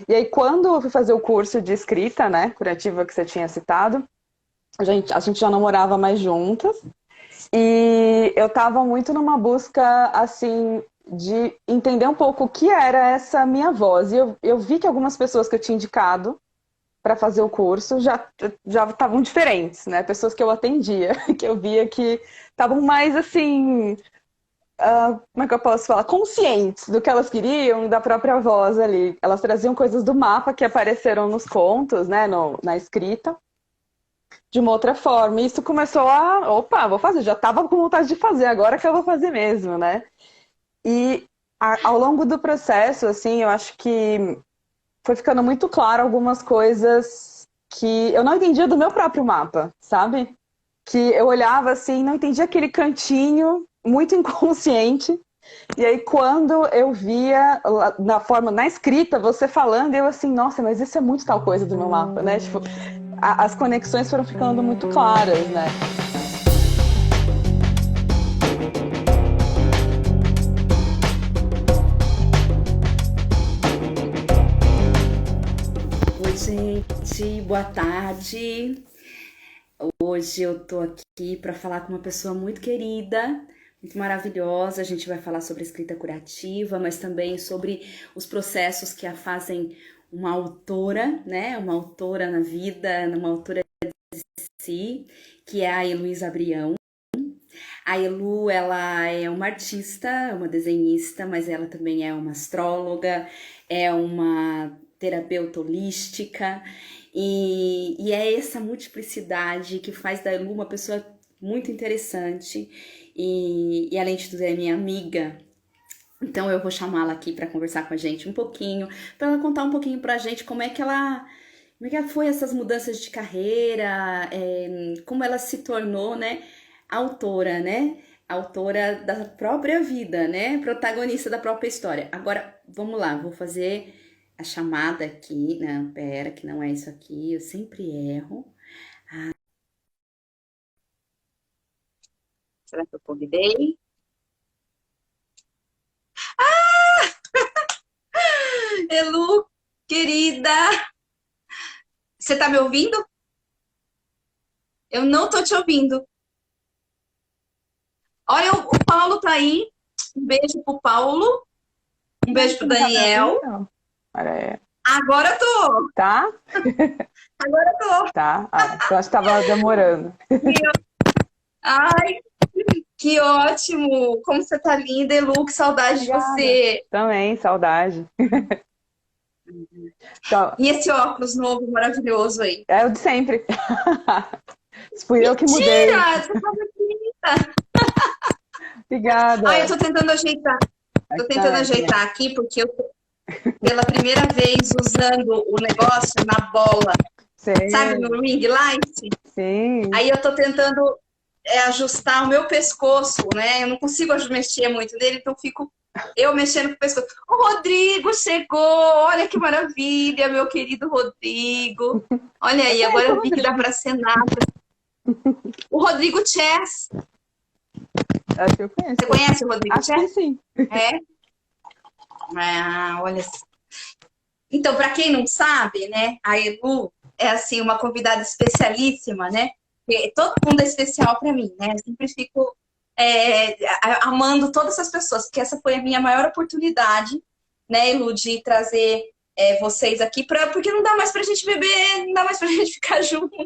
E aí, quando eu fui fazer o curso de escrita, né, curativa que você tinha citado, a gente já não morava mais juntas. E eu estava muito numa busca, assim, de entender um pouco o que era essa minha voz. E eu vi que algumas pessoas que eu tinha indicado para fazer o curso já estavam diferentes, né? Pessoas que eu atendia, que eu via que estavam mais, assim, como é que eu posso falar? Conscientes do que elas queriam, da própria voz ali. Elas traziam coisas do mapa que apareceram nos contos, né? Na escrita de uma outra forma. E isso começou a, opa, vou fazer, já estava com vontade de fazer, agora que eu vou fazer mesmo, né? E ao longo do processo, assim, eu acho que foi ficando muito claro algumas coisas que eu não entendia do meu próprio mapa, sabe? Que eu olhava assim, não entendia aquele cantinho muito inconsciente. E aí quando eu via na forma, na escrita, você falando, eu assim, nossa, mas isso é muito tal coisa do meu mapa, né? Tipo, as conexões foram ficando muito claras, né? Oi, gente, boa tarde. Hoje eu tô aqui para falar com uma pessoa muito querida, muito maravilhosa. A gente vai falar sobre escrita curativa, mas também sobre os processos que a fazem uma autora, né? Uma autora na vida, uma autora de si, que é a Heloísa Abrião. A Elu, ela é uma artista, uma desenhista, mas ela também é uma astróloga, é uma terapeuta holística, e é essa multiplicidade que faz da Elu uma pessoa muito interessante, e além de tudo é minha amiga. Então eu vou chamá-la aqui para conversar com a gente um pouquinho, para ela contar um pouquinho pra gente como é que foi essas mudanças de carreira, como ela se tornou, né, autora, né? Autora da própria vida, né? Protagonista da própria história. Agora, vamos lá, vou fazer a chamada aqui. Não, pera, que não é isso aqui, eu sempre erro. Será que eu convidei? Elu, querida, você tá me ouvindo? Eu não tô te ouvindo. Olha, o Paulo tá aí. Um beijo pro Paulo, um beijo pro Que Daniel. maravilha! Olha aí. Agora eu tô, Tá? agora eu tô. Tá. Ah, eu acho que estava demorando. Ai, que ótimo! Como você tá linda, Elu, que saudade de Obrigada. você. Também, saudade. Então, E esse óculos novo maravilhoso aí. é o de sempre. Fui eu que mudei. Mentira! Você tá muito bonita. Ai, eu Obrigada. tô tentando ajeitar. Tô tentando Também, também. ajeitar aqui porque eu tô pela primeira vez usando o negócio na bola. Sabe, no Sei, ring light? sim. Aí eu tô tentando ajustar o meu pescoço, né? Eu não consigo mexer muito nele, então fico eu mexendo com o pescoço. O Rodrigo chegou! Olha que maravilha, meu querido Rodrigo. Olha Eu aí, agora conheço o eu vi que dá Rodrigo. para cenar. O Rodrigo Chess. Acho que eu conheço Você ele. conhece o Rodrigo Acho que Chess? sim. É? Ah, olha. Então, para quem não sabe, né, a Elu é assim uma convidada especialíssima, né? Porque todo mundo é especial para mim, né? Eu sempre fico amando todas essas pessoas, porque essa foi a minha maior oportunidade, né, Elu, de trazer vocês aqui, porque não dá mais pra gente beber, não dá mais pra gente ficar junto,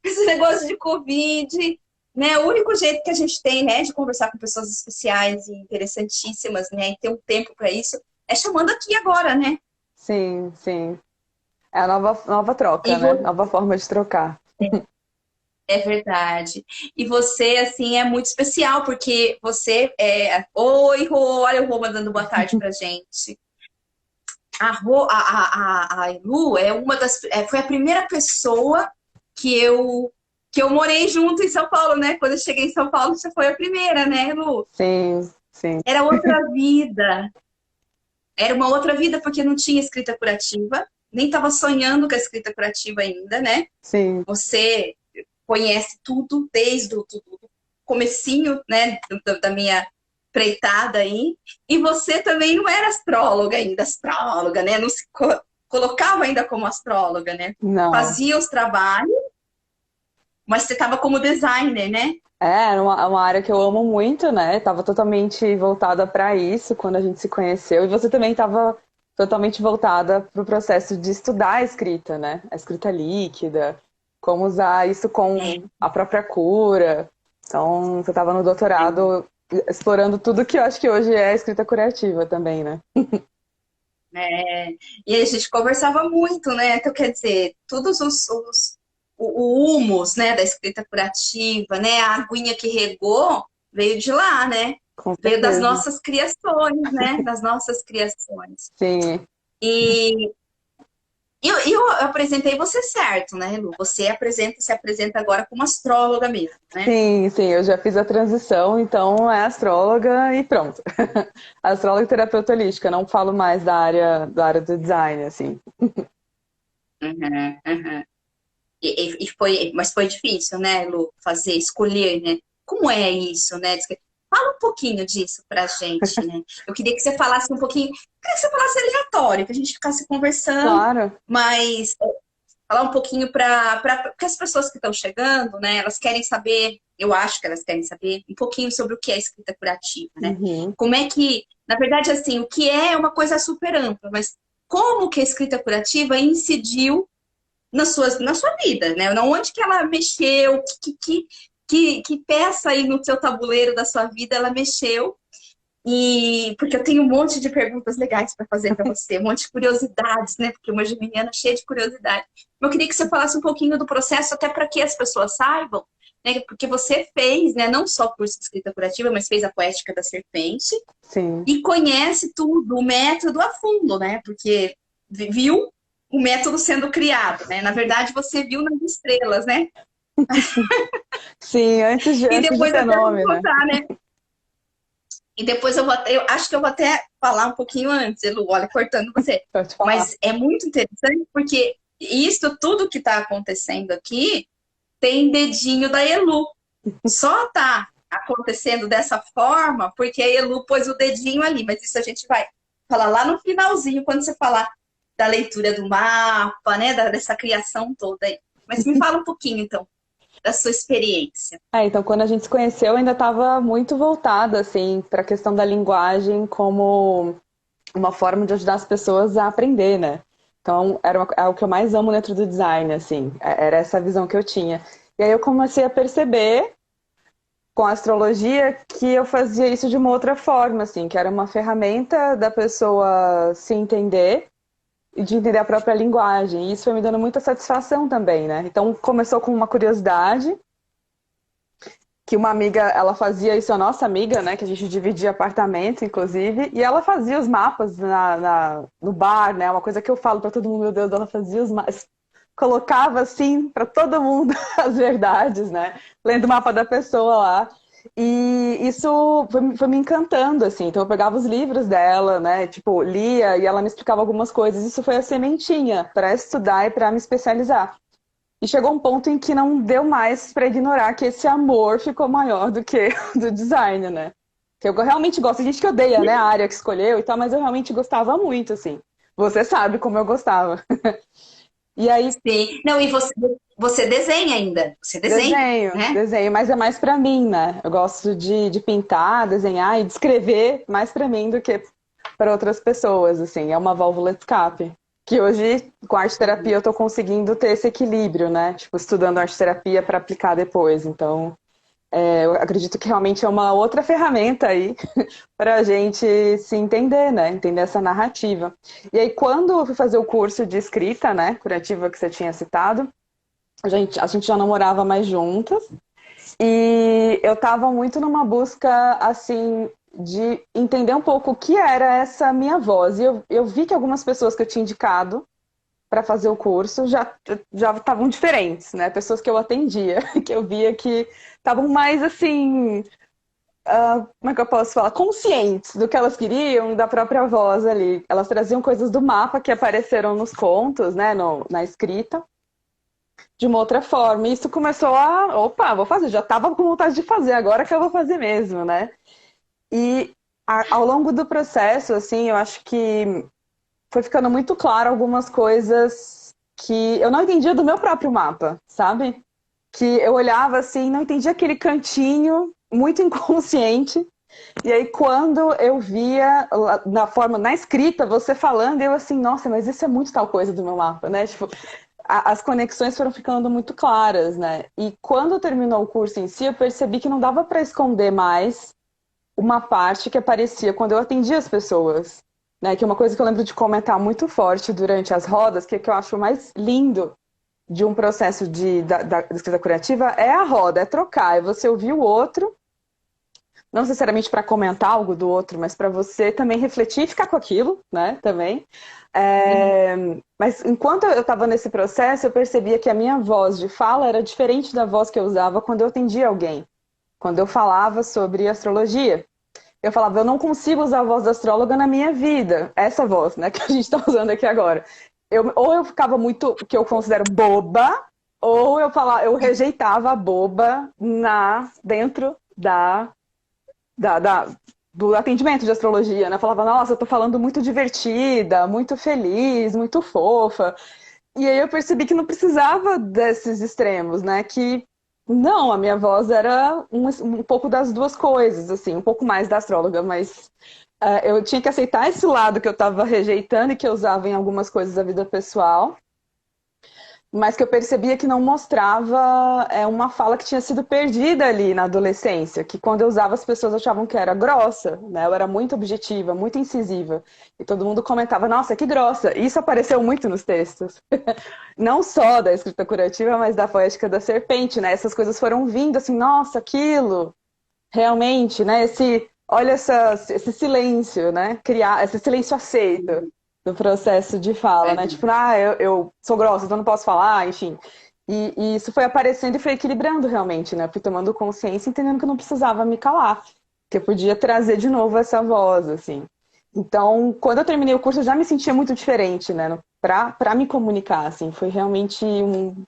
esse negócio de Covid, né? O único jeito que a gente tem, né, de conversar com pessoas especiais e interessantíssimas, né, e ter um tempo para isso, é chamando aqui agora, né? Sim, sim. É a nova troca, E né? Nova forma de trocar. é verdade. E você, assim, é muito especial, porque você é. Oi, Rô, olha o Rô mandando boa tarde pra gente. A Lu é uma das. Foi a primeira pessoa que eu morei junto em São Paulo, né? Quando eu cheguei em São Paulo, você foi a primeira, né, Lu? Sim, sim, Era outra vida. Era uma outra vida, porque não tinha escrita curativa, nem estava sonhando com a escrita curativa ainda, né? sim. Você conhece tudo desde o comecinho, né, da minha empreitada aí. E você também não era astróloga ainda, astróloga, né? Não se colocava ainda como astróloga, né? Não. Fazia os trabalhos, mas você estava como designer, né? É uma área que eu amo muito, né? Tava totalmente voltada para isso quando a gente se conheceu. E você também estava totalmente voltada para o processo de estudar a escrita, né? A escrita líquida, como usar isso com a própria cura. Então, você estava no doutorado explorando tudo que eu acho que hoje é a escrita curativa também, né? É, e a gente conversava muito, né? Então, quer dizer, todos o humus, né, da escrita curativa, né? A aguinha que regou veio de lá, né? Com Veio das certeza. nossas criações, né? Das nossas criações. Sim, E eu apresentei você certo, né, Lu? Você se apresenta agora como astróloga mesmo, né? sim, eu já fiz a transição, então é astróloga e pronto. Astróloga e terapeuta holística, não falo mais da área do design, assim. Uhum, uhum. Mas foi difícil, né, Lu, escolher, né? Como é isso, né? Fala um pouquinho disso pra gente, né? Eu queria que você falasse um pouquinho, queria que você falasse aleatório, que a gente ficasse conversando, Claro, mas falar um pouquinho porque as pessoas que estão chegando, né, elas querem saber, eu acho que elas querem saber um pouquinho sobre o que é escrita curativa, né? uhum, Como é que, na verdade, assim, o que é uma coisa super ampla, mas como que a escrita curativa incidiu na sua vida, né? Onde que ela mexeu, que peça aí no seu tabuleiro da sua vida ela mexeu. E porque eu tenho um monte de perguntas legais para fazer para você, um monte de curiosidades, né? Porque uma geminiana cheia de curiosidade. Eu queria que você falasse um pouquinho do processo, até para que as pessoas saibam, né? Porque você fez, né? Não só curso de escrita curativa, mas fez a Poética da Serpente sim. e conhece tudo, o método a fundo, né? Porque viu o método sendo criado, né? Na verdade, você viu nas estrelas, né? Sim, antes de, E antes de depois ter até vou nome, né? contar, né? E depois eu acho que eu vou até falar um pouquinho antes, Elu, olha, cortando você. Pode falar. Mas é muito interessante porque isso tudo que está acontecendo aqui tem dedinho da Elu. Só tá acontecendo dessa forma porque a Elu pôs o dedinho ali, mas isso a gente vai falar lá no finalzinho, quando você falar da leitura do mapa, né, dessa criação toda aí. Mas me fala um pouquinho, então, da sua experiência. Então, quando a gente se conheceu, eu ainda estava muito voltada, assim, para a questão da linguagem como uma forma de ajudar as pessoas a aprender, né? Então, é o que eu mais amo dentro do design, assim, era essa visão que eu tinha. E aí eu comecei a perceber, com a astrologia, que eu fazia isso de uma outra forma, assim, que era uma ferramenta da pessoa se entender e de entender a própria linguagem. E isso foi me dando muita satisfação também, né? Então, começou com uma curiosidade, que uma amiga, ela fazia isso, a nossa amiga, né, que a gente dividia apartamento, inclusive, e ela fazia os mapas no bar, né, uma coisa que eu falo para todo mundo, meu Deus, ela fazia os mapas, colocava assim para todo mundo as verdades, né, lendo o mapa da pessoa lá, e isso foi me encantando, assim, então eu pegava os livros dela, né, tipo, lia e ela me explicava algumas coisas, isso foi a sementinha para estudar e para me especializar. E chegou um ponto em que não deu mais para ignorar que esse amor ficou maior do que o do design, né? Que eu realmente gosto. Tem gente que odeia, né, a área que escolheu e tal, mas eu realmente gostava muito, assim. Você sabe como eu gostava. E aí, Sim. Não, e você desenha ainda. Você desenha, né? desenho, mas é mais para mim, né? Eu gosto de pintar, desenhar e de escrever mais para mim do que para outras pessoas, assim. É uma válvula de escape. Que hoje, com arte terapia, eu tô conseguindo ter esse equilíbrio, né? Tipo, estudando arte terapia para aplicar depois. Então, eu acredito que realmente é uma outra ferramenta aí para a gente se entender, né? Entender essa narrativa. E aí, quando eu fui fazer o curso de escrita, né? Curativa que você tinha citado, a gente já não morava mais juntas. E eu estava muito numa busca, assim, de entender um pouco o que era essa minha voz. E eu vi que algumas pessoas que eu tinha indicado para fazer o curso já estavam diferentes, né? Pessoas que eu atendia, que eu via que estavam mais, assim, como é que eu posso falar? Conscientes do que elas queriam, da própria voz ali. Elas traziam coisas do mapa que apareceram nos contos, né? Na escrita de uma outra forma. E isso começou opa, vou fazer, já estava com vontade de fazer, agora que eu vou fazer mesmo, né? E ao longo do processo, assim, eu acho que foi ficando muito claro algumas coisas que eu não entendia do meu próprio mapa, sabe? Que eu olhava assim, não entendia aquele cantinho muito inconsciente. E aí, quando eu via na escrita, você falando, eu assim, nossa, mas isso é muito tal coisa do meu mapa, né? Tipo, as conexões foram ficando muito claras, né? E quando terminou o curso em si, eu percebi que não dava para esconder mais uma parte que aparecia quando eu atendia as pessoas, né? Que é uma coisa que eu lembro de comentar muito forte durante as rodas, que eu acho mais lindo de um processo da escrita curativa é a roda, é trocar, é você ouvir o outro, não necessariamente para comentar algo do outro, mas para você também refletir e ficar com aquilo, né? Também. Mas enquanto eu estava nesse processo, eu percebia que a minha voz de fala era diferente da voz que eu usava quando eu atendia alguém, quando eu falava sobre astrologia. Eu falava, eu não consigo usar a voz da astróloga na minha vida. Essa voz, né, que a gente está usando aqui agora. Ou eu ficava muito, o que eu considero boba, ou eu rejeitava a boba dentro do atendimento de astrologia, né? Eu falava, nossa, eu tô falando muito divertida, muito feliz, muito fofa. E aí eu percebi que não precisava desses extremos, né? Que não, a minha voz era um pouco das duas coisas, assim, um pouco mais da astróloga, mas eu tinha que aceitar esse lado que eu estava rejeitando e que eu usava em algumas coisas da vida pessoal, mas que eu percebia que não mostrava uma fala que tinha sido perdida ali na adolescência, que quando eu usava as pessoas achavam que era grossa, né? Eu era muito objetiva, muito incisiva, e todo mundo comentava, nossa, que grossa. Isso apareceu muito nos textos, não só da escrita curativa, mas da poética da serpente, né? Essas coisas foram vindo assim, nossa, aquilo, realmente, né? Olha esse silêncio, né? Criar esse silêncio aceito do processo de fala, né? Tipo, eu sou grossa, então não posso falar, enfim. E isso foi aparecendo e foi equilibrando realmente, né? Fui tomando consciência, entendendo que eu não precisava me calar, que eu podia trazer de novo essa voz, assim. Então, quando eu terminei o curso, eu já me sentia muito diferente, né? Para me comunicar, assim. Foi realmente um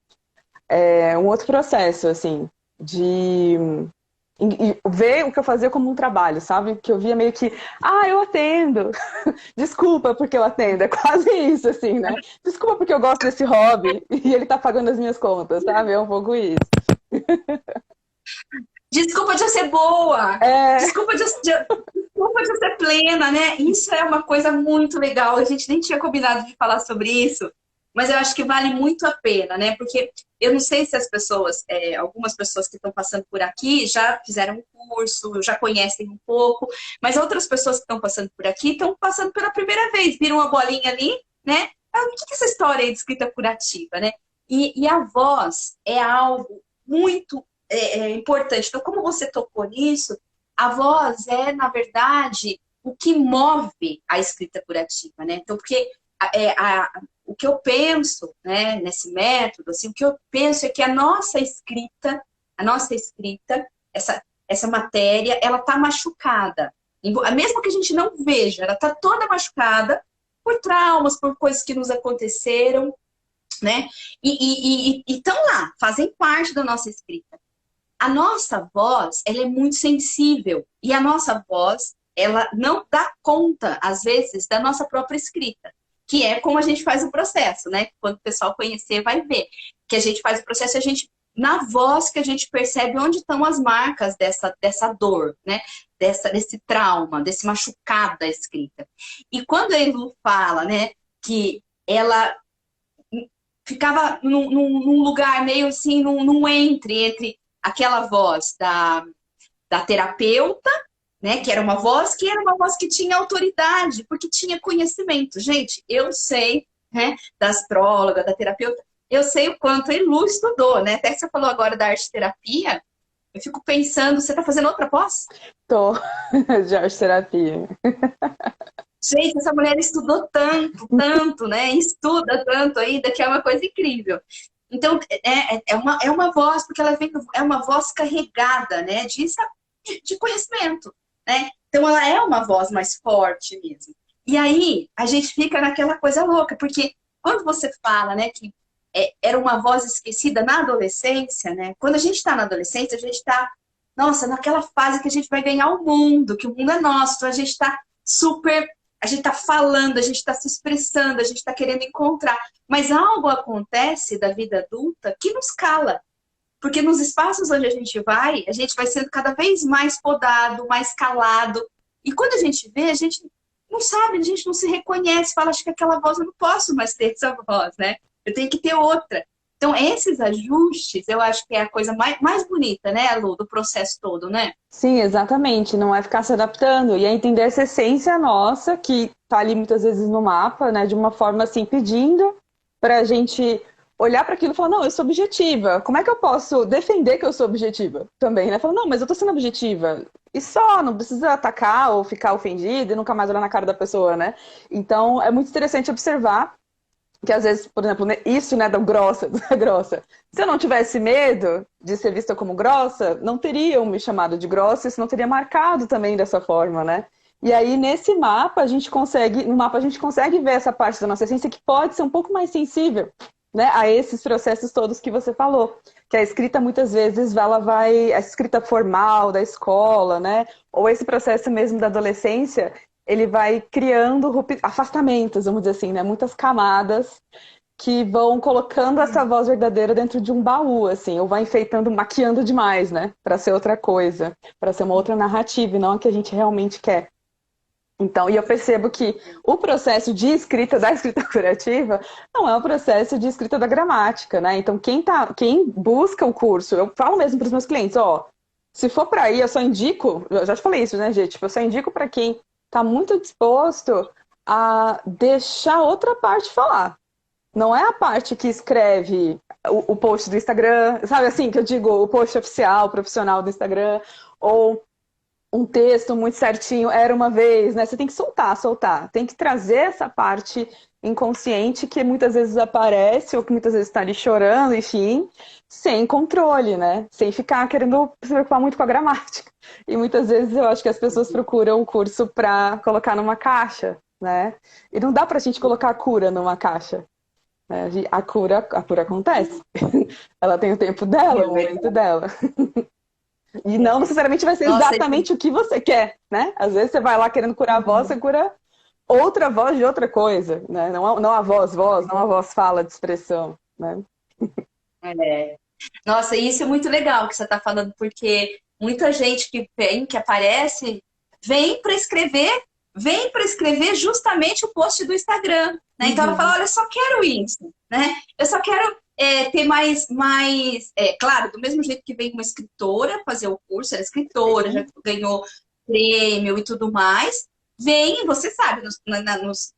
outro processo, assim, de e ver o que eu fazia como um trabalho, sabe? Que eu via meio que, eu atendo. Desculpa porque eu atendo. É quase isso, assim, né? Desculpa porque eu gosto desse hobby e ele tá pagando as minhas contas, sabe? É um pouco isso. Desculpa de eu ser boa, desculpa de eu ser plena, né? Isso é uma coisa muito legal. A gente nem tinha combinado de falar sobre isso, mas eu acho que vale muito a pena, né? Porque eu não sei se as pessoas, algumas pessoas que estão passando por aqui já fizeram um curso, já conhecem um pouco, mas outras pessoas que estão passando por aqui estão passando pela primeira vez, viram uma bolinha ali, né? O que é essa história aí de escrita curativa, né? E a voz é algo muito importante. Então, como você tocou nisso, a voz é, na verdade, o que move a escrita curativa, né? Então, porque o que eu penso, né, nesse método, assim, o que eu penso é que a nossa escrita, essa matéria, ela está machucada. Mesmo que a gente não veja, ela está toda machucada por traumas, por coisas que nos aconteceram, né? E estão lá, fazem parte da nossa escrita. A nossa voz, ela é muito sensível. E a nossa voz, ela não dá conta, às vezes, da nossa própria escrita. Que é como a gente faz o processo, né? Quando o pessoal conhecer, vai ver. Que a gente faz o processo, na voz que a gente percebe onde estão as marcas dessa dor, né? Desse trauma, desse machucado da escrita. E quando a Elu fala, né, que ela ficava num lugar meio assim, num entre aquela voz da terapeuta, né, que era uma voz que tinha autoridade, porque tinha conhecimento. Gente, eu sei, né, da astróloga, da terapeuta, eu sei o quanto a Elu estudou, né? Até que você falou agora da arte-terapia, eu fico pensando, você está fazendo outra pós? Tô, de arte-terapia. Gente, essa mulher estudou tanto, né? Estuda tanto ainda, que é uma coisa incrível. Então, é uma voz, porque ela é uma voz carregada, né, de conhecimento, né? Então, ela é uma voz mais forte mesmo. E aí, a gente fica naquela coisa louca, porque quando você fala, né, que era uma voz esquecida na adolescência, né? Quando a gente está na adolescência, a gente está, nossa, naquela fase que a gente vai ganhar o mundo, que o mundo é nosso, então a gente está super a gente está falando, a gente está se expressando, a gente está querendo encontrar. Mas algo acontece da vida adulta que nos cala. Porque nos espaços onde a gente vai sendo cada vez mais podado, mais calado. E quando a gente vê, a gente não sabe, a gente não se reconhece, fala, acho que aquela voz eu não posso mais ter essa voz, né? Eu tenho que ter outra. Então, esses ajustes, eu acho que é a coisa mais bonita, né, Lu, do processo todo, né? Sim, exatamente. Não é ficar se adaptando e é entender essa essência nossa que tá ali muitas vezes no mapa, né? De uma forma assim, pedindo pra gente olhar para aquilo e falar, não, eu sou objetiva. Como é que eu posso defender que eu sou objetiva também, né? Falar, não, mas eu tô sendo objetiva. E só, não precisa atacar ou ficar ofendido e nunca mais olhar na cara da pessoa, né? Então, é muito interessante observar que às vezes, por exemplo, isso, né, da grossa, da grossa. Se eu não tivesse medo de ser vista como grossa, não teriam me chamado de grossa, isso não teria marcado também dessa forma, né? E aí, nesse mapa, no mapa a gente consegue ver essa parte da nossa essência que pode ser um pouco mais sensível, né, a esses processos todos que você falou. Que a escrita, muitas vezes, a escrita formal da escola, né, ou esse processo mesmo da adolescência, ele vai criando afastamentos, vamos dizer assim, né? Muitas camadas que vão colocando essa voz verdadeira dentro de um baú, assim, ou vai enfeitando, maquiando demais, né? Para ser outra coisa, para ser uma outra narrativa, e não a que a gente realmente quer. Então, e eu percebo que o processo de escrita da escrita curativa não é o processo de escrita da gramática, né? Então, quem busca o curso, eu falo mesmo para os meus clientes, ó, se for para ir, eu só indico, eu já te falei isso, né, gente? Tipo, eu só indico para quem está muito disposto a deixar outra parte falar. Não é a parte que escreve o post do Instagram, sabe assim, que eu digo, o post oficial, profissional do Instagram, ou um texto muito certinho, era uma vez, né? Você tem que soltar. Tem que trazer essa parte inconsciente que muitas vezes aparece, ou que muitas vezes está ali chorando, enfim, sem controle, né? Sem ficar querendo se preocupar muito com a gramática. E muitas vezes eu acho que as pessoas procuram o curso para colocar numa caixa, né? E não dá pra gente colocar a cura numa caixa. Né? A cura acontece. Ela tem o tempo dela, o momento dela. E não necessariamente vai ser exatamente o que você quer, né? Às vezes você vai lá querendo curar a voz, você cura outra voz de outra coisa, né? Não a voz, não a voz fala de expressão, né? É. Nossa, isso é muito legal que você está falando, porque muita gente que vem, que aparece, vem para escrever justamente o post do Instagram, né? Então ela fala, olha, eu só quero isso, né? Eu só quero ter claro, do mesmo jeito que vem uma escritora fazer o curso, ela é escritora, já ganhou prêmio e tudo mais, vem, você sabe,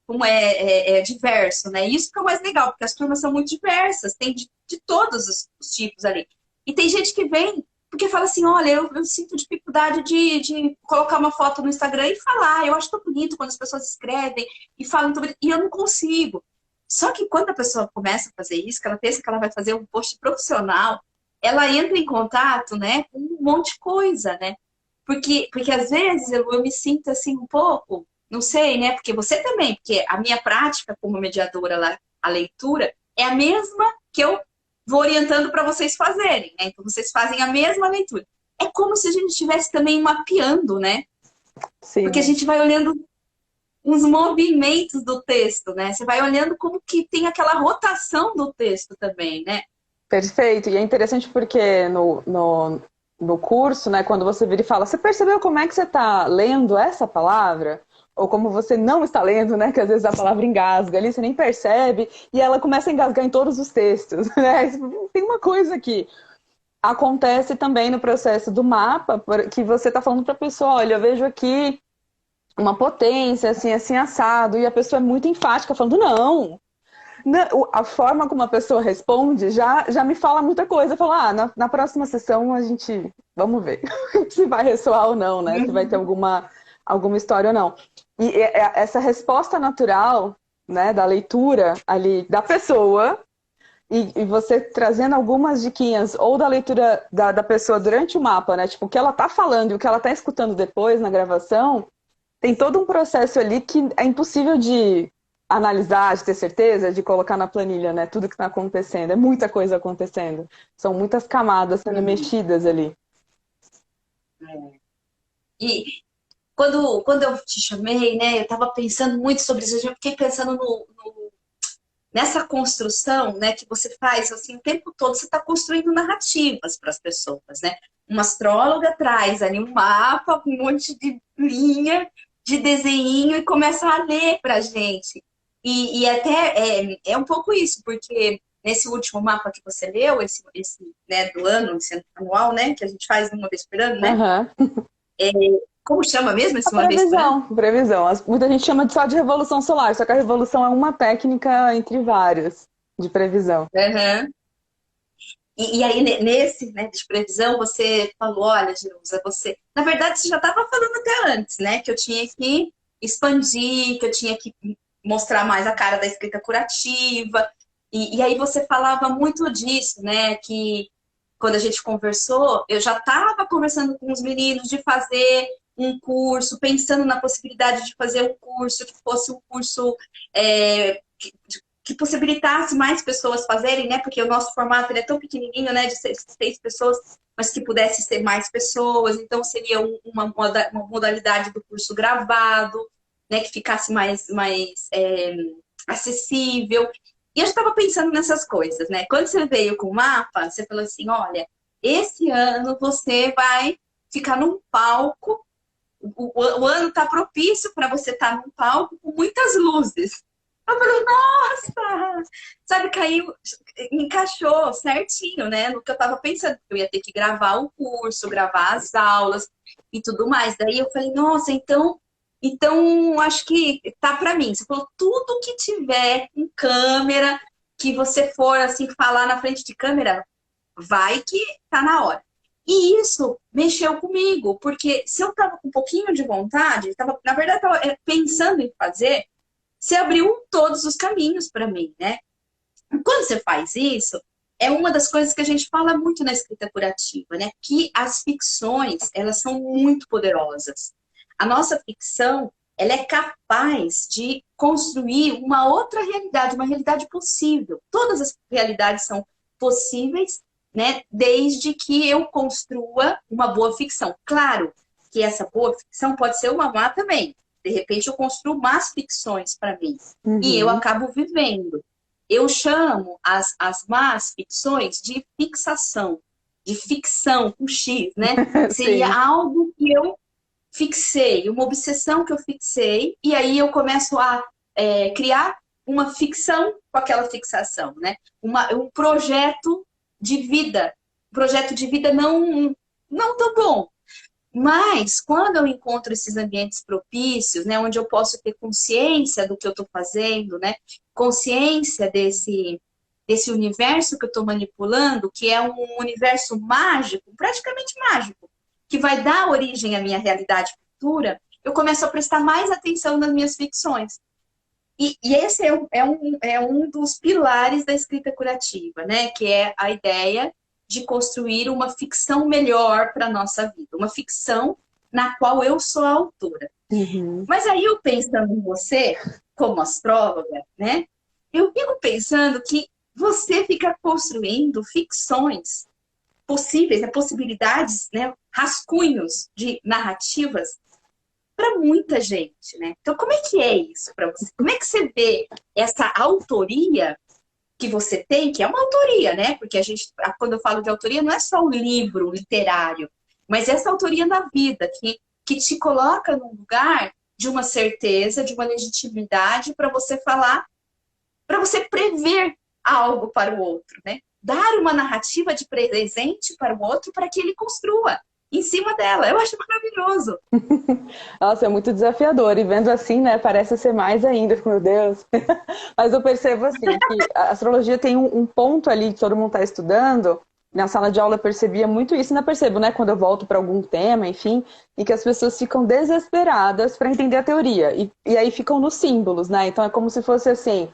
como é diverso, né? Isso que é o mais legal, porque as turmas são muito diversas, tem de todos os tipos ali. E tem gente que vem porque fala assim, olha, eu sinto dificuldade de colocar uma foto no Instagram e falar, eu acho tão bonito quando as pessoas escrevem e falam tão bonito, e eu não consigo. Só que quando a pessoa começa a fazer isso, que ela pensa que ela vai fazer um post profissional, ela entra em contato, né, com um monte de coisa, né? Porque às vezes eu me sinto assim um pouco, não sei, né? Porque você também, porque a minha prática como mediadora lá, a leitura, é a mesma que eu vou orientando para vocês fazerem, né? Então vocês fazem a mesma leitura. É como se a gente estivesse também mapeando, né? Sim. Porque a gente vai olhando uns movimentos do texto, né? Você vai olhando como que tem aquela rotação do texto também, né? Perfeito. E é interessante porque no curso, né, quando você vira e fala, você percebeu como é que você está lendo essa palavra? Ou como você não está lendo, né? Que às vezes a palavra engasga ali, você nem percebe, e ela começa a engasgar em todos os textos, né? Tem uma coisa aqui. Acontece também no processo do mapa, que você está falando para a pessoa, olha, eu vejo aqui uma potência, assim, assim, assado, e a pessoa é muito enfática, falando, não. A forma como a pessoa responde já me fala muita coisa. Fala, na próxima sessão a gente, vamos ver se vai ressoar ou não, né? Se vai ter alguma história ou não. E essa resposta natural, né, da leitura ali da pessoa, e você trazendo algumas diquinhas, ou da leitura da pessoa durante o mapa, né? Tipo, o que ela tá falando e o que ela tá escutando depois na gravação, tem todo um processo ali que é impossível de analisar, de ter certeza, de colocar na planilha, né? Tudo que tá acontecendo. É muita coisa acontecendo. São muitas camadas sendo mexidas ali. E quando eu te chamei, né, eu estava pensando muito sobre isso, eu fiquei pensando nessa construção, né, que você faz, assim, o tempo todo você está construindo narrativas para as pessoas, né? Uma astróloga traz ali um mapa, um monte de linha, de desenho e começa a ler para a gente. E até é um pouco isso, porque nesse último mapa que você leu, esse né, do ano, esse anual, né, que a gente faz uma vez por ano, né? Aham. Como chama mesmo esse A uma vez por ano? previsão. Muita gente chama só de revolução solar, só que a revolução é uma técnica entre várias de previsão. Uhum. E aí, nesse, né, de previsão, você falou, olha, Jerusa, você... Na verdade, você já estava falando até antes, né? Que eu tinha que expandir, que eu tinha que mostrar mais a cara da escrita curativa. E aí você falava muito disso, né? Que quando a gente conversou, eu já estava conversando com os meninos de fazer um curso, pensando na possibilidade de fazer um curso que fosse um curso que possibilitasse mais pessoas fazerem, né? Porque o nosso formato ele é tão pequenininho, né? De seis pessoas, mas que pudesse ser mais pessoas. Então, seria uma modalidade do curso gravado, né? Que ficasse mais acessível. E eu estava pensando nessas coisas, né? Quando você veio com o mapa, você falou assim, olha, esse ano você vai ficar num palco, o ano está propício para você estar num palco com muitas luzes. Eu falei, nossa! Sabe, caiu, encaixou certinho, né? No que eu estava pensando, que eu ia ter que gravar o curso, gravar as aulas e tudo mais. Daí eu falei, nossa, então acho que tá para mim. Você falou, tudo que tiver com câmera, que você for assim falar na frente de câmera, vai que tá na hora. E isso mexeu comigo, porque se eu tava com um pouquinho de vontade, na verdade, eu tava pensando em fazer, você abriu todos os caminhos para mim, né? Quando você faz isso, é uma das coisas que a gente fala muito na escrita curativa, né? Que as ficções, elas são muito poderosas. A nossa ficção, ela é capaz de construir uma outra realidade, uma realidade possível. Todas as realidades são possíveis, né? Desde que eu construa uma boa ficção. Claro que essa boa ficção pode ser uma má também. De repente, eu construo más ficções para mim. E eu acabo vivendo. Eu chamo as más ficções de fixação. De ficção, com X, né? Seria algo que eu fixei, uma obsessão que eu fixei. E aí eu começo a criar uma ficção com aquela fixação, né? Um projeto de vida. Um projeto de vida não tão bom. Mas, quando eu encontro esses ambientes propícios, né, onde eu posso ter consciência do que eu estou fazendo, né, consciência desse universo que eu estou manipulando, que é um universo mágico, praticamente mágico, que vai dar origem à minha realidade futura, eu começo a prestar mais atenção nas minhas ficções. E esse é um dos pilares da escrita curativa, né, que é a ideia de construir uma ficção melhor para a nossa vida. Uma ficção na qual eu sou a autora. Mas aí eu pensando em você, como astróloga, né? Eu fico pensando que você fica construindo ficções possíveis, né, possibilidades, né, rascunhos de narrativas para muita gente, né? Então, como é que é isso para você? Como é que você vê essa autoria que você tem, que é uma autoria, né? Porque quando eu falo de autoria, não é só o livro literário, mas essa autoria na vida, que te coloca num lugar de uma certeza, de uma legitimidade para você falar, para você prever algo para o outro, né? Dar uma narrativa de presente para o outro para que ele construa em cima dela. Eu acho maravilhoso. Nossa, é muito desafiador. E vendo assim, né, parece ser mais ainda, meu Deus. Mas eu percebo assim, que a astrologia tem um ponto ali que todo mundo está estudando. Na sala de aula eu percebia muito isso, ainda percebo, né, quando eu volto para algum tema, enfim, e que as pessoas ficam desesperadas para entender a teoria. E aí ficam nos símbolos, né? Então é como se fosse assim,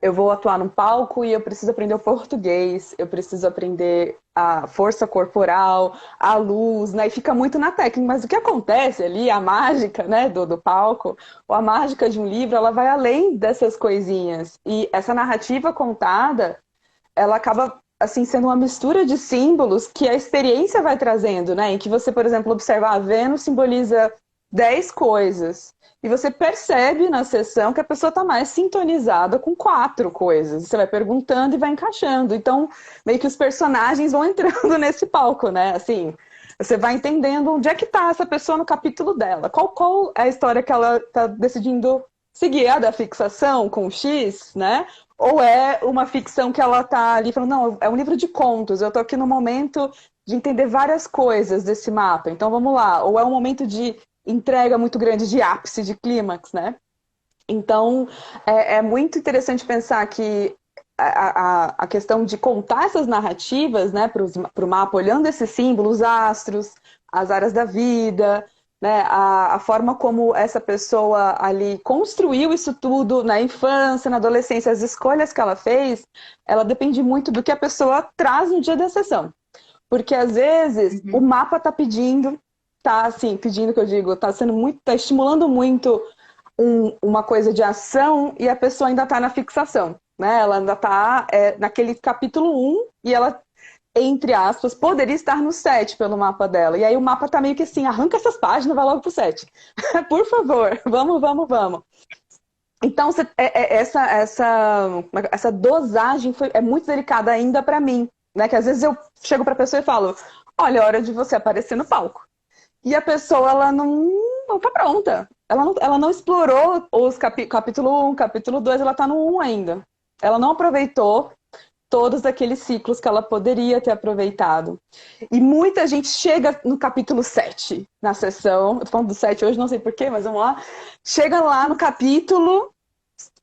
eu vou atuar num palco e eu preciso aprender o português, eu preciso aprender a força corporal, a luz, né? E fica muito na técnica. Mas o que acontece ali, a mágica, né, do palco, ou a mágica de um livro, ela vai além dessas coisinhas. E essa narrativa contada, ela acaba, assim, sendo uma mistura de símbolos que a experiência vai trazendo, né? Em que você, por exemplo, observa a Vênus simboliza 10 coisas. E você percebe na sessão que a pessoa está mais sintonizada com 4 coisas. Você vai perguntando e vai encaixando. Então, meio que os personagens vão entrando nesse palco, né? Assim, você vai entendendo onde é que está essa pessoa no capítulo dela. Qual é a história que ela está decidindo seguir? É a da fixação com X, né? Ou é uma ficção que ela está ali falando, não, é um livro de contos, eu estou aqui no momento de entender várias coisas desse mapa. Então, vamos lá. Ou é um momento de entrega muito grande, de ápice, de clímax, né? Então, é muito interessante pensar que a questão de contar essas narrativas, né, para o mapa, olhando esses símbolos, os astros, as áreas da vida, né, a forma como essa pessoa ali construiu isso tudo na infância, na adolescência, as escolhas que ela fez, ela depende muito do que a pessoa traz no dia da sessão. Porque às vezes o mapa tá pedindo, tá assim, pedindo que eu digo, tá sendo muito, tá estimulando muito uma coisa de ação e a pessoa ainda tá na fixação, né? Ela ainda tá naquele capítulo 1 e ela, entre aspas, poderia estar no 7 pelo mapa dela. E aí o mapa tá meio que assim, arranca essas páginas, vai logo pro 7. Por favor, vamos. Então, essa dosagem é muito delicada ainda para mim, né? Que às vezes eu chego para a pessoa e falo, olha, é hora de você aparecer no palco. E a pessoa, ela não tá pronta. Ela não explorou os capítulo 1, capítulo 2, ela tá no 1 ainda. Ela não aproveitou todos aqueles ciclos que ela poderia ter aproveitado. E muita gente chega no capítulo 7, na sessão, eu tô falando do 7 hoje, não sei porquê, mas vamos lá. Chega lá no capítulo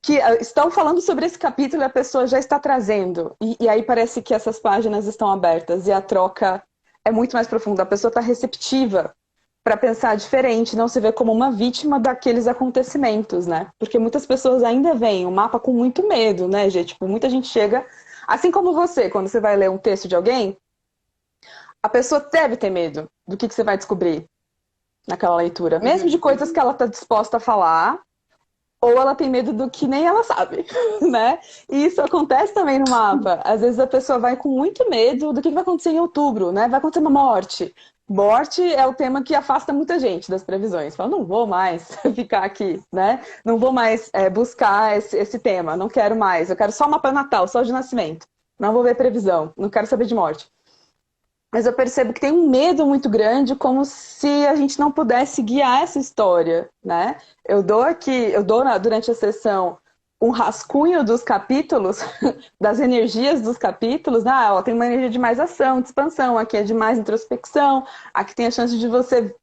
que estão falando sobre esse capítulo e a pessoa já está trazendo. E aí parece que essas páginas estão abertas e a troca é muito mais profunda. A pessoa está receptiva para pensar diferente, não se vê como uma vítima daqueles acontecimentos, né? Porque muitas pessoas ainda veem o mapa com muito medo, né, gente? Tipo, muita gente chega, assim como você, quando você vai ler um texto de alguém, a pessoa deve ter medo do que você vai descobrir naquela leitura. Mesmo de coisas que ela está disposta a falar, ou ela tem medo do que nem ela sabe, né? E isso acontece também no mapa. Às vezes a pessoa vai com muito medo do que vai acontecer em outubro, né? Vai acontecer uma morte. Morte é o tema que afasta muita gente das previsões. Fala, não vou mais ficar aqui, né? Não vou mais buscar esse tema, não quero mais. Eu quero só mapa natal, só de nascimento. Não vou ver previsão, não quero saber de morte. Mas eu percebo que tem um medo muito grande, como se a gente não pudesse guiar essa história, né? Eu dou durante a sessão um rascunho dos capítulos, das energias dos capítulos. Ó, tem uma energia de mais ação, de expansão, aqui é de mais introspecção, aqui tem a chance de você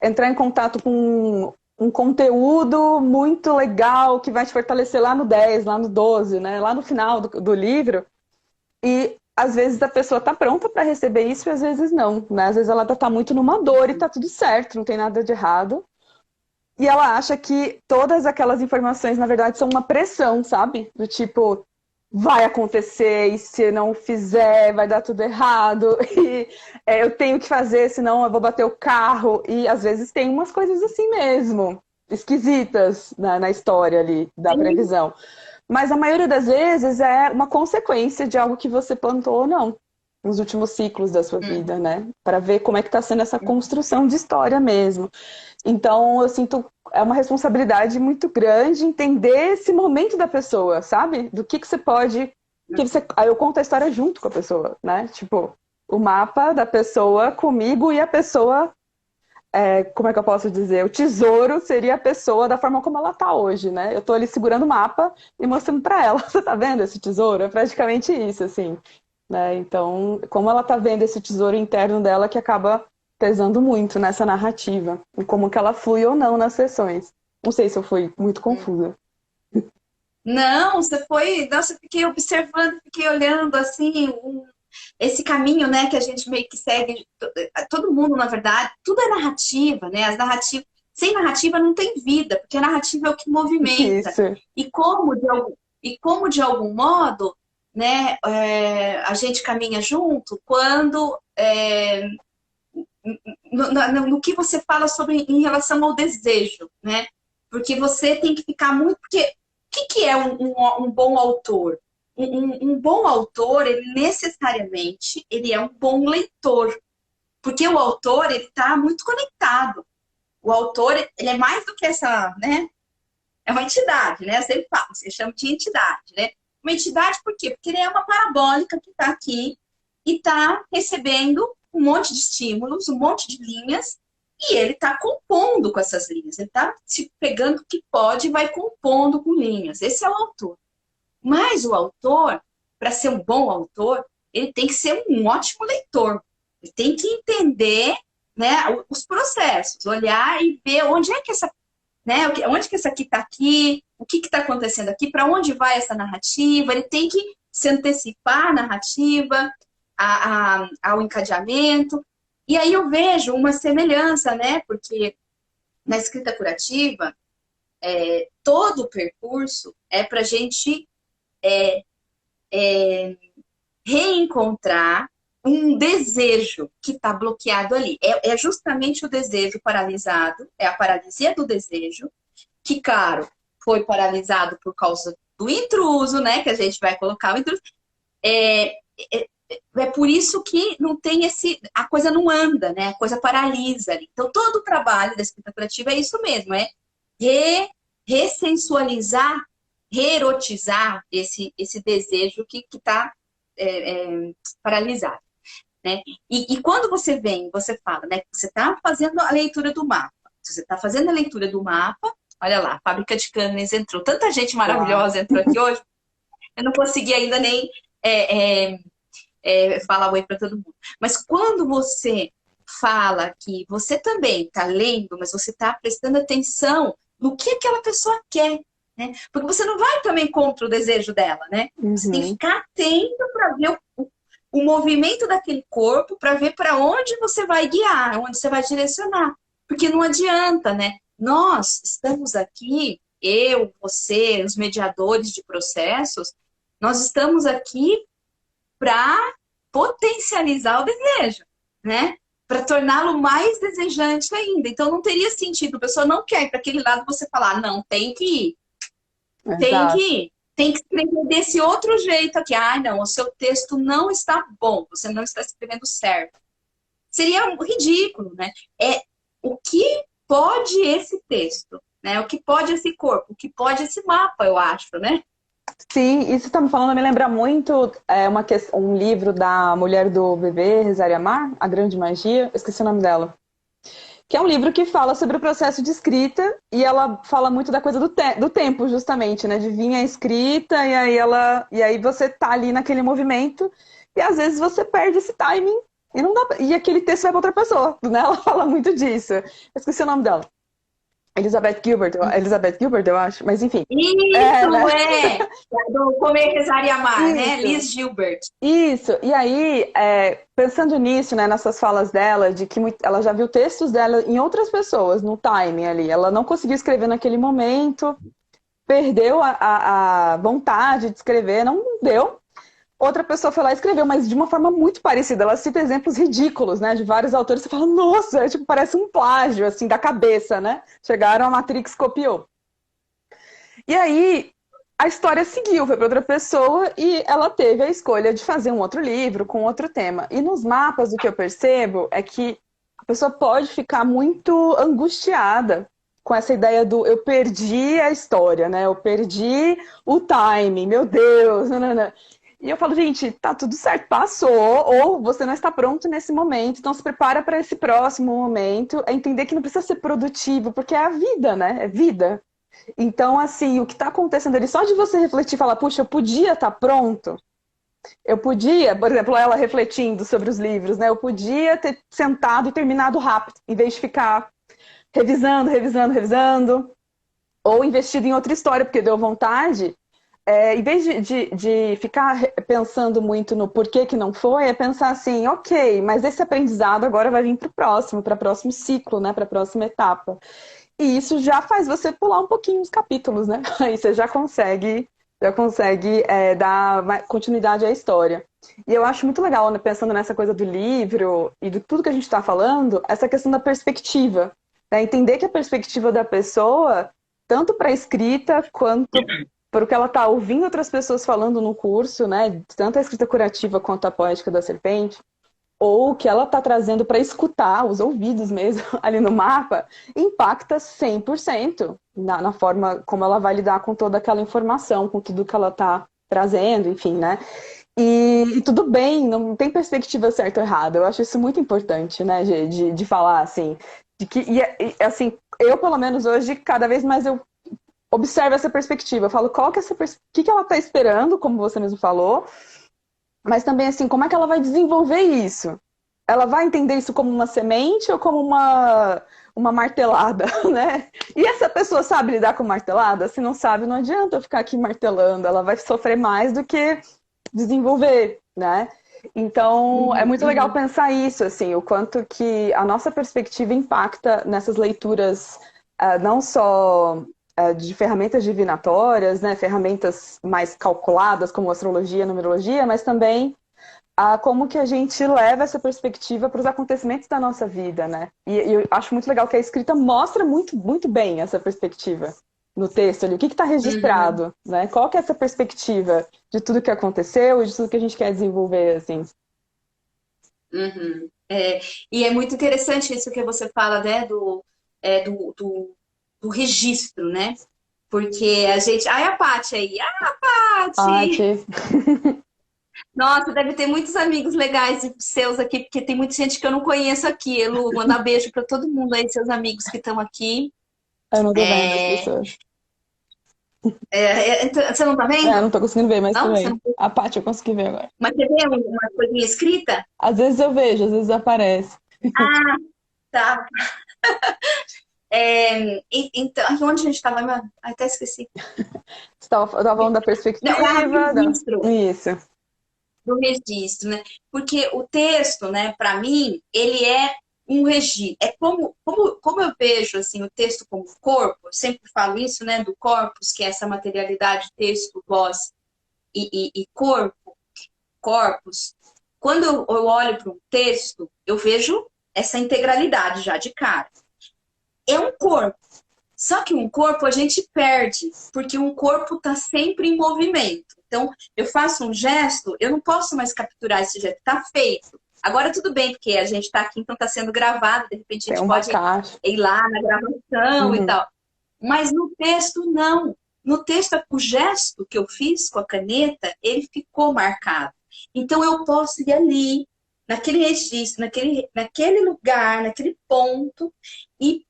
entrar em contato com um conteúdo muito legal que vai te fortalecer lá no 10, lá no 12, né? Lá no final do livro. E às vezes a pessoa tá pronta para receber isso e às vezes não, né? Às vezes ela tá muito numa dor e tá tudo certo, não tem nada de errado. E ela acha que todas aquelas informações, na verdade, são uma pressão, sabe? Do tipo, vai acontecer e se não fizer, vai dar tudo errado. E eu tenho que fazer, senão eu vou bater o carro. E às vezes tem umas coisas assim mesmo, esquisitas na história ali da previsão. Mas a maioria das vezes é uma consequência de algo que você plantou ou não nos últimos ciclos da sua vida, né? Para ver como é que está sendo essa construção de história mesmo. Então, eu sinto é uma responsabilidade muito grande entender esse momento da pessoa, sabe? Do que você pode... Aí eu conto a história junto com a pessoa, né? Tipo, o mapa da pessoa comigo e a pessoa... como é que eu posso dizer? O tesouro seria a pessoa da forma como ela tá hoje, né? Eu tô ali segurando o mapa e mostrando para ela. Você tá vendo esse tesouro? É praticamente isso, assim. Né? Então, como ela tá vendo esse tesouro interno dela que acaba pesando muito nessa narrativa. E como que ela flui ou não nas sessões. Não sei se eu fui muito confusa. Não, você foi... Nossa, eu fiquei observando, fiquei olhando, assim... Esse caminho, né, que a gente meio que segue, todo mundo, na verdade, tudo é narrativa, né? As narrativas, sem narrativa não tem vida, porque a narrativa é o que movimenta. Isso. E como de algum modo, né, a gente caminha junto quando no que você fala sobre em relação ao desejo, né? Porque você tem que ficar muito... Porque o que é um bom autor? Um bom autor, ele necessariamente ele é um bom leitor. Porque o autor, ele está muito conectado. o autor, ele é mais do que essa, né? É uma entidade, né? Eu sempre falo, você chama de entidade, né? Uma entidade por quê? Porque ele é uma parabólica que está aqui e está recebendo um monte de estímulos, um monte de linhas, e ele está compondo com essas linhas. Ele está se pegando o que pode e vai compondo com linhas. Esse é o autor. Mas o autor, para ser um bom autor, ele tem que ser um ótimo leitor. Ele tem que entender, né, os processos, olhar e ver onde é que essa, né, onde que essa aqui está aqui, o que está acontecendo aqui, para onde vai essa narrativa. Ele tem que se antecipar à narrativa, ao encadeamento. E aí eu vejo uma semelhança, né, porque na escrita curativa, todo o percurso é para a gente reencontrar um desejo que está bloqueado ali. É justamente o desejo paralisado, é a paralisia do desejo, que, claro, foi paralisado por causa do intruso, né? Que a gente vai colocar o intruso. É por isso que não tem a coisa não anda, né? A coisa paralisa ali. Então, todo o trabalho da escrita curativa é isso mesmo, é ressensualizar, reerotizar esse desejo que está paralisado. Né? E quando você vem, você fala, né? Você está fazendo a leitura do mapa. Se você está fazendo a leitura do mapa, olha lá, a Fábrica de Cânones entrou. Tanta gente maravilhosa entrou aqui hoje. Eu não consegui ainda nem falar oi para todo mundo. Mas quando você fala que você também está lendo, mas você está prestando atenção no que aquela pessoa quer, né? Porque você não vai também contra o desejo dela, né? Você tem que ficar atento para ver o movimento daquele corpo, para ver para onde você vai guiar, onde você vai direcionar. Porque não adianta, né? Nós estamos aqui, eu, você, os mediadores de processos, nós estamos aqui para potencializar o desejo, né? Para torná-lo mais desejante ainda. Então não teria sentido, a pessoa não quer ir para aquele lado, você falar, não, tem que ir. Tem que ir. Tem que escrever desse outro jeito aqui. Ah, não, o seu texto não está bom, você não está escrevendo certo. Seria ridículo, né? O que pode esse texto, né? O que pode esse corpo, o que pode esse mapa, eu acho, né? Sim, isso que você está me falando me lembra muito um livro da mulher do bebê, Rosaria Mar, A Grande Magia, eu esqueci o nome dela. Que é um livro que fala sobre o processo de escrita, e ela fala muito da coisa do tempo, justamente, né? De vir a escrita, e aí você tá ali naquele movimento, e às vezes você perde esse timing, e não dá, e aquele texto vai para outra pessoa, né? Ela fala muito disso. Eu esqueci o nome dela. Elizabeth Gilbert, eu acho, mas enfim. Isso, do Comer, Rezar e Amar, né? Liz Gilbert. Isso, e aí, pensando nisso, né, nessas falas dela, de que ela já viu textos dela em outras pessoas, no timing ali, ela não conseguiu escrever naquele momento, perdeu a vontade de escrever, não deu. Outra pessoa foi lá e escreveu, mas de uma forma muito parecida. Ela cita exemplos ridículos, né? De vários autores. Você fala, nossa, tipo, parece um plágio, assim, da cabeça, né? Chegaram, a Matrix copiou. E aí, a história seguiu, foi para outra pessoa e ela teve a escolha de fazer um outro livro com outro tema. E nos mapas, o que eu percebo é que a pessoa pode ficar muito angustiada com essa ideia do eu perdi a história, né? Eu perdi o time, meu Deus, não. E eu falo, gente, tá tudo certo, passou, ou você não está pronto nesse momento, então se prepara para esse próximo momento, é entender que não precisa ser produtivo, porque é a vida, né? É vida. Então, assim, o que está acontecendo ali, só de você refletir e falar, puxa, eu podia estar pronto, eu podia, por exemplo, ela refletindo sobre os livros, né? Eu podia ter sentado e terminado rápido, em vez de ficar revisando, ou investido em outra história, porque deu vontade. Em vez de ficar pensando muito no porquê que não foi, é pensar assim, ok, mas esse aprendizado agora vai vir para o próximo ciclo, né? Para a próxima etapa. E isso já faz você pular um pouquinho os capítulos, né? Aí você já consegue dar continuidade à história. E eu acho muito legal, né, pensando nessa coisa do livro e de tudo que a gente está falando, essa questão da perspectiva. Né? Entender que a perspectiva da pessoa, tanto para a escrita quanto para o que ela está ouvindo outras pessoas falando no curso, né? Tanto a escrita curativa quanto a poética da serpente, ou o que ela está trazendo para escutar, os ouvidos mesmo, ali no mapa, impacta 100% na forma como ela vai lidar com toda aquela informação, com tudo que ela está trazendo, enfim, né? E tudo bem, não tem perspectiva certa ou errada. Eu acho isso muito importante, né, de falar, assim. Assim, eu, pelo menos hoje, cada vez mais eu observo essa perspectiva. Eu falo, qual que é o que que ela está esperando, como você mesmo falou, mas também, assim, como é que ela vai desenvolver isso? Ela vai entender isso como uma semente ou como uma martelada, né? E essa pessoa sabe lidar com martelada? Se não sabe, não adianta eu ficar aqui martelando. Ela vai sofrer mais do que desenvolver, né? Então, é muito legal pensar isso, assim, o quanto que a nossa perspectiva impacta nessas leituras, não só de ferramentas divinatórias, né, ferramentas mais calculadas, como astrologia, numerologia, mas também como que a gente leva essa perspectiva para os acontecimentos da nossa vida, né? E eu acho muito legal que a escrita mostra muito, muito bem essa perspectiva no texto ali. O que está registrado, né? Qual que é essa perspectiva de tudo que aconteceu e de tudo que a gente quer desenvolver, assim? E é muito interessante isso que você fala, né, do registro, né? Porque a gente. Ai, a Paty aí. Ah, Paty! Arte. Nossa, deve ter muitos amigos legais seus aqui, porque tem muita gente que eu não conheço aqui. Elu, mandar beijo para todo mundo aí, seus amigos que estão aqui. Eu não tô vendo as É, pessoas. então, você não tá Eu vendo? não tô conseguindo ver, mas Não? Você também. não... A parte eu consegui ver agora. Mas você vê uma coisinha escrita? Às vezes eu vejo, às vezes aparece. Tá. Então, onde a gente estava? Até esqueci. Você tava falando da Não, perspectiva. registro. Isso. Do registro, né? Porque o texto, né, para mim, ele é um registro. É como eu vejo assim o texto como corpo, eu sempre falo isso, né, do corpus, que é essa materialidade, texto, voz e corpo, corpus. Quando eu olho para um texto, eu vejo essa integralidade já de cara. É um corpo. Só que um corpo a gente perde, porque um corpo está sempre em movimento. Então, eu faço um gesto, eu não posso mais capturar esse gesto, está feito. Agora, tudo bem, porque a gente está aqui, então está sendo gravado, de repente a Tem gente uma pode caixa. ir lá na gravação e tal. Mas no texto, não. No texto, o gesto que eu fiz com a caneta, ele ficou marcado. Então, eu posso ir ali, naquele registro, naquele lugar, naquele ponto, e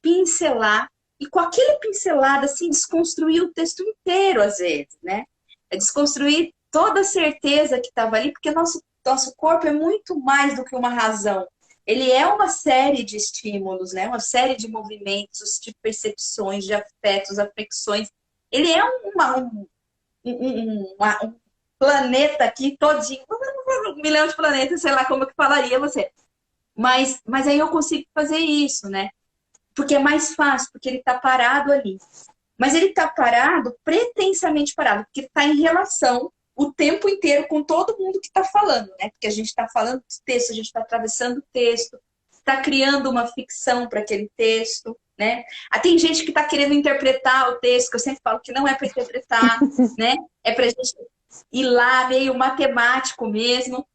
pincelar, e com aquele pincelado, assim, desconstruir o texto inteiro, às vezes, né? É desconstruir toda a certeza que estava ali, porque nosso corpo é muito mais do que uma razão. Ele é uma série de estímulos, né? Uma série de movimentos, de percepções, de afetos, afecções. Ele é um planeta aqui todinho, um milhão de planetas, sei lá como que falaria você. Mas aí eu consigo fazer isso, né? Porque é mais fácil, porque ele está parado ali. Mas ele está parado, pretensamente parado, porque ele está em relação o tempo inteiro com todo mundo que está falando, né? Porque a gente está falando de texto, a gente está atravessando o texto, está criando uma ficção para aquele texto, né? Tem gente que está querendo interpretar o texto, que eu sempre falo que não é para interpretar, né? É para a gente ir lá, meio matemático mesmo.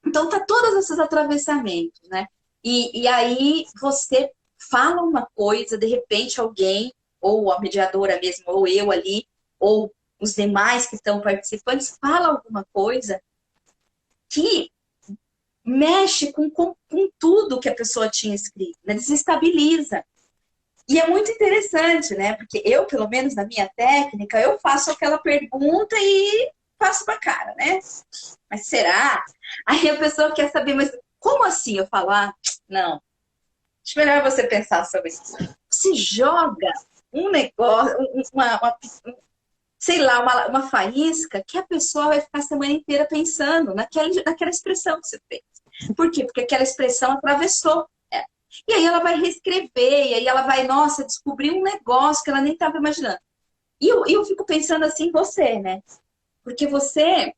Então, tá todos esses atravessamentos, né? E aí você fala uma coisa, de repente alguém, ou a mediadora mesmo, ou eu ali, ou os demais que estão participando, fala alguma coisa que mexe com tudo que a pessoa tinha escrito, né? Desestabiliza. E é muito interessante, né? Porque eu, pelo menos na minha técnica, eu faço aquela pergunta e faço uma cara, né? Mas será? Aí a pessoa quer saber, mas como assim? Eu falo, não. Acho melhor você pensar sobre isso. Você joga um negócio, sei lá, uma faísca que a pessoa vai ficar a semana inteira pensando naquela expressão que você fez. Por quê? Porque aquela expressão atravessou. E aí ela vai reescrever, e aí ela vai, nossa, descobrir um negócio que ela nem estava imaginando. E eu fico pensando assim, você, né? Porque você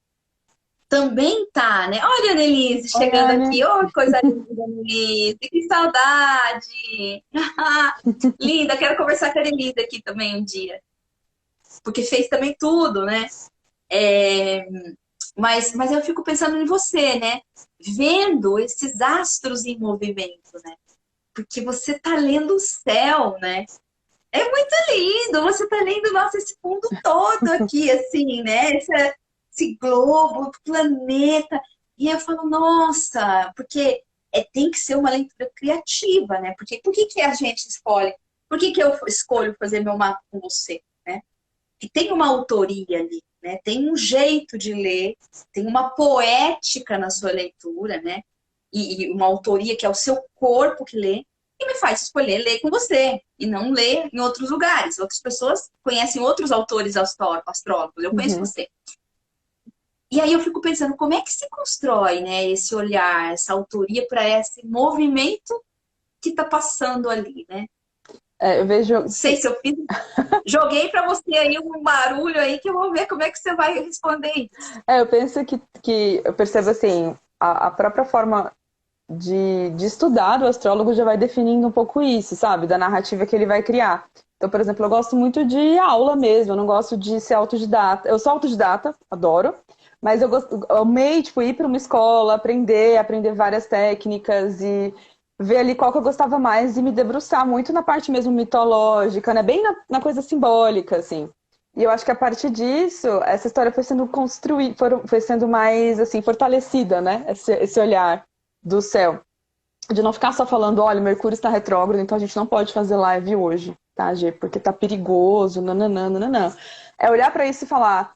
também tá, né? Olha a Annelise chegando aqui. Oh, coisa linda, Annelise. Que saudade. Linda, quero conversar com a Annelise aqui também um dia. Porque fez também tudo, né? Mas eu fico pensando em você, né? Vendo esses astros em movimento, né? Porque você tá lendo o céu, né? É muito lindo, você tá lendo, nossa, esse mundo todo aqui, assim, né? Esse globo, planeta. E eu falo, nossa, porque tem que ser uma leitura criativa, né? Porque, por que que a gente escolhe? Por que que eu escolho fazer meu mapa com você, né? Que tem uma autoria ali, né? Tem um jeito de ler, tem uma poética na sua leitura, né? E uma autoria que é o seu corpo que lê, e me faz escolher ler com você, e não ler em outros lugares. Outras pessoas conhecem outros autores astrólogos, eu conheço Uhum. você. E aí eu fico pensando, como é que se constrói, né, esse olhar, essa autoria para esse movimento que está passando ali, né? Eu vejo Não sei se eu fiz. Joguei para você aí um barulho aí que eu vou ver como é que você vai responder isso. eu penso que eu percebo assim, a própria forma de estudar o astrólogo já vai definindo um pouco isso, sabe? Da narrativa que ele vai criar. Então, por exemplo, eu gosto muito de aula mesmo, eu não gosto de ser autodidata. Eu sou autodidata, adoro, mas eu amei, tipo, ir para uma escola, aprender várias técnicas e ver ali qual que eu gostava mais e me debruçar muito na parte mesmo mitológica, né? Bem na coisa simbólica, assim. E eu acho que a partir disso, essa história foi sendo construída, foi sendo mais, assim, fortalecida, né? Esse olhar do céu. De não ficar só falando, olha, Mercúrio está retrógrado, então a gente não pode fazer live hoje, tá, Gê? Porque tá perigoso, nananã, nananã. É olhar para isso e falar,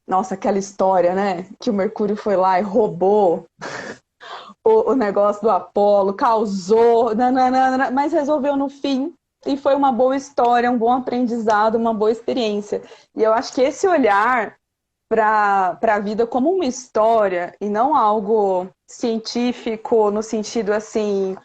nossa, aquela história, né? Que o Mercúrio foi lá e roubou o negócio do Apolo, causou, nananã, mas resolveu no fim. E foi uma boa história, um bom aprendizado, uma boa experiência. E eu acho que esse olhar para a vida como uma história e não algo científico no sentido assim,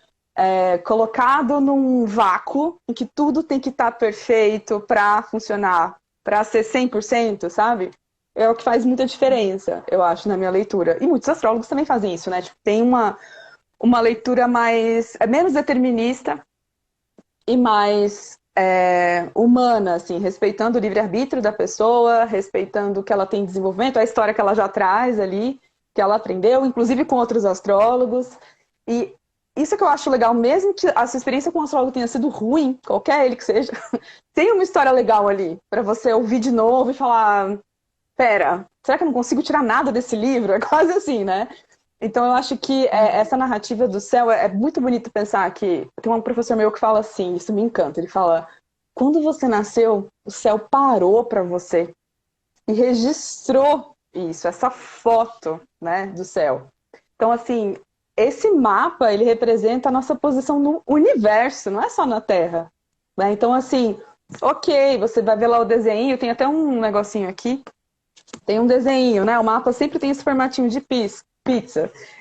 colocado num vácuo em que tudo tem que estar perfeito para funcionar, para ser 100%, sabe? É o que faz muita diferença, eu acho, na minha leitura. E muitos astrólogos também fazem isso, né? Tipo, tem uma leitura mais, menos determinista e mais humana, assim, respeitando o livre-arbítrio da pessoa, respeitando o que ela tem de desenvolvimento, a história que ela já traz ali, que ela aprendeu, inclusive com outros astrólogos. E isso que eu acho legal, mesmo que a sua experiência com o astrólogo tenha sido ruim, qualquer ele que seja, tem uma história legal ali para você ouvir de novo e falar: pera, será que eu não consigo tirar nada desse livro? É quase assim, né? Então eu acho que essa narrativa do céu é muito bonito pensar que tem um professor meu que fala assim, isso me encanta, ele fala: quando você nasceu, o céu parou para você e registrou isso, essa foto, né, do céu. Então assim, esse mapa, ele representa a nossa posição no universo, não é só na Terra, né? Então assim, ok, você vai ver lá o desenho, tem até um negocinho aqui, tem um desenho, né? O mapa sempre tem esse formatinho de pizza.